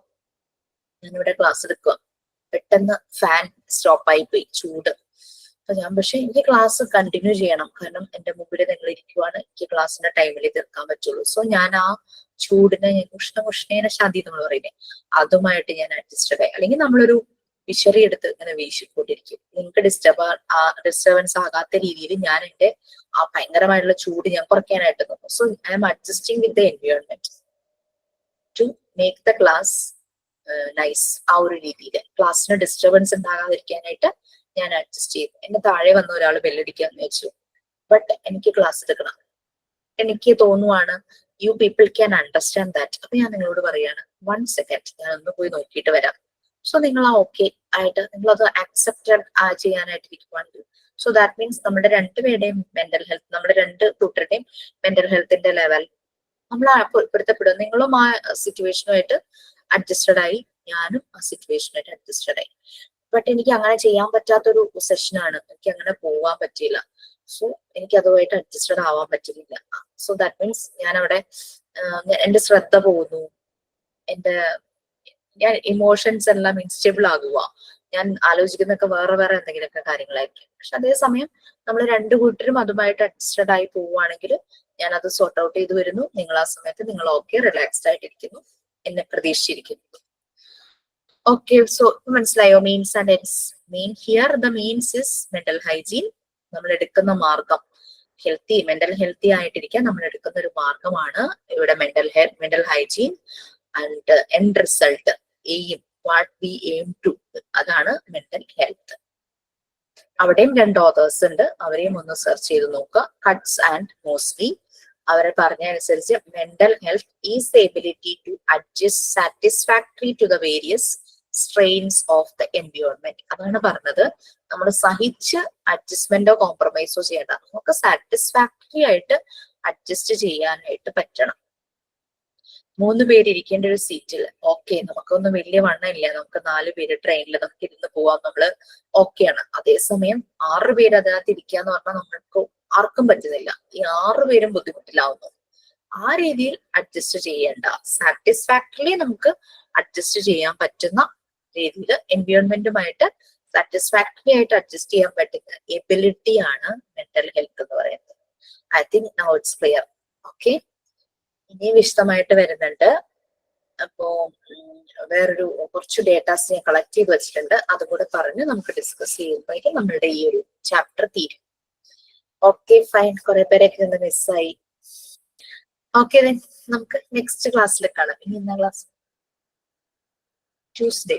ഞാനിവിടെ ക്ലാസ് എടുക്കുക, പെട്ടെന്ന് ഫാൻ സ്റ്റോപ്പായി പോയി, ചൂട്. അപ്പൊ ഞാൻ പക്ഷെ എനിക്ക് ക്ലാസ് കണ്ടിന്യൂ ചെയ്യണം, കാരണം എന്റെ മുമ്പിൽ നിങ്ങൾ ഇരിക്കുവാണ്, എനിക്ക് ക്ലാസ്സിന്റെ ടൈമിൽ തീർക്കാൻ പറ്റുള്ളൂ. സോ ഞാൻ ആ ചൂടിനെ, ഉഷ്ണേന ശാന്തി നമ്മൾ പറയുന്നത്, അതുമായിട്ട് ഞാൻ അഡ്ജസ്റ്റഡ് ആയി. അല്ലെങ്കിൽ നമ്മളൊരു വിശറി എടുത്ത് ഇങ്ങനെ വീശിക്കൊണ്ടിരിക്കും, നിങ്ങൾക്ക് ഡിസ്റ്റർബൻസ് ആകാത്ത രീതിയിൽ ഞാൻ എന്റെ ആ ഭയങ്കരമായിട്ടുള്ള ചൂട് ഞാൻ കുറയ്ക്കാനായിട്ട് നോക്കും. So I am adjusting with the environment to make the class nice. ആ ഒരു രീതിയിൽ ക്ലാസ്സിന് ഡിസ്റ്റർബൻസ് ഉണ്ടാകാതിരിക്കാനായിട്ട് ഞാൻ അഡ്ജസ്റ്റ് ചെയ്തു. എന്നെ താഴെ വന്ന ഒരാൾ ബെല്ലടിക്കാന്ന് വെച്ചു, ബട്ട് എനിക്ക് ക്ലാസ് എടുക്കണം, എനിക്ക് തോന്നുവാണ് you people can understand that. അപ്പൊ ഞാൻ നിങ്ങളോട് പറയാണ്, 1 സെക്കൻഡ് ഞാൻ ഒന്ന് പോയി നോക്കിയിട്ട് വരാം. സോ നിങ്ങൾ ആ ഓക്കെ ആയിട്ട് നിങ്ങളത് അക്സെപ്റ്റഡ് ചെയ്യാനായിട്ടിരിക്കുവാണെങ്കിൽ, സോ ദാറ്റ് മീൻസ് നമ്മുടെ രണ്ടുപേരുടെയും മെന്റൽ ഹെൽത്ത്, നമ്മുടെ രണ്ട് കൂട്ടരുടെയും മെന്റൽ ഹെൽത്തിന്റെ ലെവൽ നമ്മൾ പൊരുത്തപ്പെടും. നിങ്ങളും ആ സിറ്റുവേഷനുമായിട്ട് അഡ്ജസ്റ്റഡ് ആയി, ഞാനും ആ സിറ്റുവേഷനുമായിട്ട് അഡ്ജസ്റ്റഡ് ആയി. ബട്ട് എനിക്ക് അങ്ങനെ ചെയ്യാൻ പറ്റാത്തൊരു സെഷനാണ്, എനിക്ക് അങ്ങനെ പോവാൻ പറ്റിയില്ല. സോ എനിക്ക് അതുമായിട്ട് അഡ്ജസ്റ്റഡ് ആവാൻ പറ്റുന്നില്ല. സോ ദാറ്റ് മീൻസ് ഞാൻ അവിടെ എന്റെ ശ്രദ്ധ പോകുന്നു, ഞാൻ ഇമോഷൻസ് എല്ലാം ഇൻസ്റ്റേബിൾ ആകുക, ഞാൻ ആലോചിക്കുന്നൊക്കെ വേറെ എന്തെങ്കിലുമൊക്കെ കാര്യങ്ങളായിരിക്കും. പക്ഷെ അതേസമയം നമ്മൾ രണ്ടു കൂട്ടരും അതുമായിട്ട് അഡ്ജസ്റ്റഡ് ആയി പോവുകയാണെങ്കിൽ ഞാൻ അത് സോർട്ട് ഔട്ട് ചെയ്ത് വരുന്നു. നിങ്ങൾ ആ സമയത്ത് നിങ്ങൾ ഓക്കെ റിലാക്സ്ഡ് ആയിട്ടിരിക്കുന്നു, എന്നെ പ്രതീക്ഷിച്ചിരിക്കുന്നു. ഓക്കെ, സോ മനസ്സിലായോ? Means and ends. Mean here the means is mental hygiene. നമ്മൾ എടുക്കുന്ന മാർഗം, മെന്റൽ ഹെൽത്തി ആയിട്ടിരിക്കാൻ നമ്മൾ എടുക്കുന്ന ഒരു മാർഗമാണ് ഇവിടെ mental hygiene. And end result, aim, what we aim to, അതാണ് മെന്റൽ ഹെൽത്ത്. അവിടെയും 2 ഓതേഴ്സ് ഉണ്ട്, അവരെയും ഒന്ന് സെർച്ച് ചെയ്ത് നോക്കുക. Cutts and Moseley. അവരെ പറഞ്ഞ അനുസരിച്ച് mental health is the ability to adjust satisfactory to the various strains of the environment. അതാണ് പറഞ്ഞത്, നമ്മൾ സഹിച്ച് അഡ്ജസ്റ്റ്മെന്റോ കോംപ്രമൈസോ ചെയ്യേണ്ട, നമുക്ക് സാറ്റിസ്ഫാക്ടറി ആയിട്ട് അഡ്ജസ്റ്റ് ചെയ്യാനായിട്ട് പറ്റണം. 3 പേര് ഇരിക്കേണ്ട ഒരു സീറ്റിൽ ഓക്കെ, നമുക്കൊന്നും വലിയ വണ്ണം ഇല്ല, നമുക്ക് 4 പേര് ട്രെയിനിൽ നമുക്ക് ഇരുന്ന് പോവാം, നമ്മള് ഓക്കെയാണ്. അതേസമയം 6 പേര് അതിനകത്ത് ഇരിക്കുക എന്ന് പറഞ്ഞാൽ നമ്മൾക്ക് ആർക്കും പറ്റുന്നില്ല, ഈ 6 പേരും ബുദ്ധിമുട്ടിലാവുന്നു. ആ രീതിയിൽ അഡ്ജസ്റ്റ് ചെയ്യേണ്ട, സാറ്റിസ്ഫാക്ടറിലി നമുക്ക് അഡ്ജസ്റ്റ് ചെയ്യാൻ പറ്റുന്ന രീതിയിൽ എൻവയോൺമെന്റുമായിട്ട് സാറ്റിസ്ഫാക്ടറി ആയിട്ട് അഡ്ജസ്റ്റ് ചെയ്യാൻ പറ്റുന്ന എബിലിറ്റി ആണ് മെന്റൽ ഹെൽത്ത് എന്ന് പറയുന്നത്. I think now it's clear. Okay, ഇനി വിശദമായിട്ട് വരുന്നുണ്ട്. അപ്പോ വേറൊരു കുറച്ച് ഡേറ്റാസ് ഞാൻ കളക്ട് ചെയ്ത് വെച്ചിട്ടുണ്ട്, അതും കൂടെ പറഞ്ഞ് നമുക്ക് ഡിസ്കസ് ചെയ്യുമ്പോഴേക്കും നമ്മളുടെ ഈ ഒരു ചാപ്റ്റർ തീരും. ഓക്കെ ഫൈൻ, കുറെ പേരൊക്കെ ഇന്ന് മിസ്സായി. ഓക്കെ, നമുക്ക് നെക്സ്റ്റ് ക്ലാസ്സിൽ കാണാം. ഇനി ഇന്ന ക്ലാസ് ട്യൂസ്ഡേ.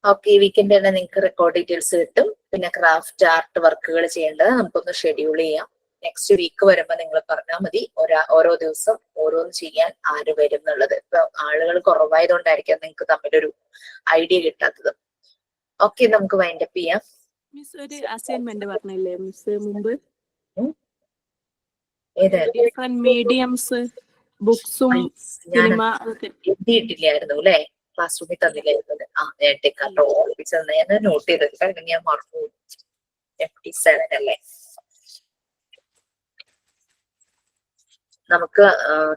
ഓക്കെ, ഈ വീക്കെൻഡ് തന്നെ നിങ്ങൾക്ക് റെക്കോർഡ് ഡീറ്റെയിൽസ് കിട്ടും. പിന്നെ ക്രാഫ്റ്റ് ആർട്ട് വർക്കുകൾ ചെയ്യേണ്ടത് നമുക്കൊന്ന് ഷെഡ്യൂൾ ചെയ്യാം. നെക്സ്റ്റ് വീക്ക് വരുമ്പോ നിങ്ങൾ പറഞ്ഞാൽ മതി, ഓരോ ദിവസം ഓരോന്ന് ചെയ്യാൻ ആര് വരും എന്നുള്ളത്. ഇപ്പൊ ആളുകൾ കുറവായതുകൊണ്ടായിരിക്കാം നിങ്ങൾക്ക് തമ്മിലൊരു ഐഡിയ കിട്ടാത്തത്. ഓക്കെ, നമുക്ക് വൈൻഡപ്പ് ചെയ്യാം. മിസ് ഒരു അസൈൻമെന്റ് പറഞ്ഞില്ലേ മിസ് മുമ്പ്? ഡിഫറെന്റ് മീഡിയംസ്, ബുക്സും സിനിമ എഴുതിയിട്ടില്ലായിരുന്നു അല്ലെ? ക്ലാസ് റൂമിൽ തന്നില്ലായിരുന്നത്. നേരത്തെ കണ്ടോ ഓർപ്പിച്ചത് ഞാൻ നോട്ട് ചെയ്തത്, കാരണം ഞാൻ മറന്നു. 57 അല്ലേ? നമുക്ക്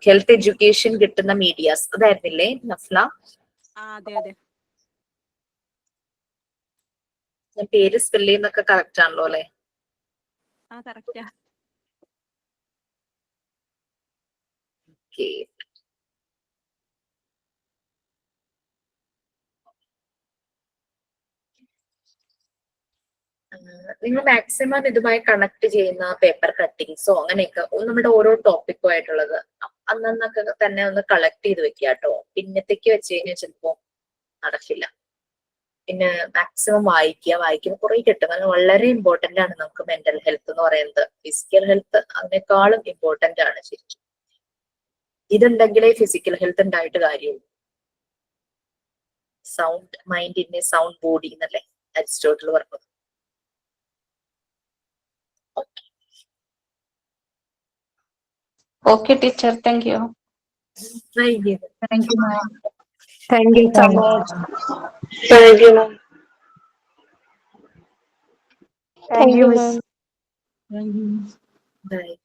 ഹെൽത്ത് എഡ്യൂക്കേഷൻ കിട്ടുന്ന മീഡിയാസ് അതായിരുന്നില്ലേ നഫ്ല? അതെ അതെ. ഞാൻ പേര് സ്പെല് ചെയ്യുന്നൊക്കെ കറക്റ്റ് ആണല്ലോ അല്ലെ? കറക്റ്റാ. ഓക്കെ. നിങ്ങൾ മാക്സിമം ഇതുമായി കണക്ട് ചെയ്യുന്ന പേപ്പർ കട്ടിങ്സോ അങ്ങനെയൊക്കെ നമ്മുടെ ഓരോ ടോപ്പിക്കോ ആയിട്ടുള്ളത് അന്നൊക്കെ തന്നെ ഒന്ന് കളക്ട് ചെയ്ത് വെക്കുക കേട്ടോ. പിന്നത്തേക്ക് വെച്ച് കഴിഞ്ഞാൽ ചിലപ്പോ നടക്കില്ല. പിന്നെ മാക്സിമം വായിക്കുമ്പോൾ കുറെ കിട്ടും. അത് വളരെ ഇമ്പോർട്ടന്റ് ആണ് നമുക്ക് മെന്റൽ ഹെൽത്ത് എന്ന് പറയുന്നത്. ഫിസിക്കൽ ഹെൽത്ത് അതിനേക്കാളും ഇമ്പോർട്ടന്റ് ആണ് ശരിക്കും. ഇതുണ്ടെങ്കിലേ ഫിസിക്കൽ ഹെൽത്ത് ഉണ്ടായിട്ട് കാര്യമുള്ളൂ. Sound mind in A sound body എന്നല്ലേ അരിസ്റ്റോട്ടിൽ പറഞ്ഞത്. Okay, teacher. Thank you. Thank you. Thank you, ma'am. Thank you so much. Thank you, ma'am. Thank you, ma'am. Bye.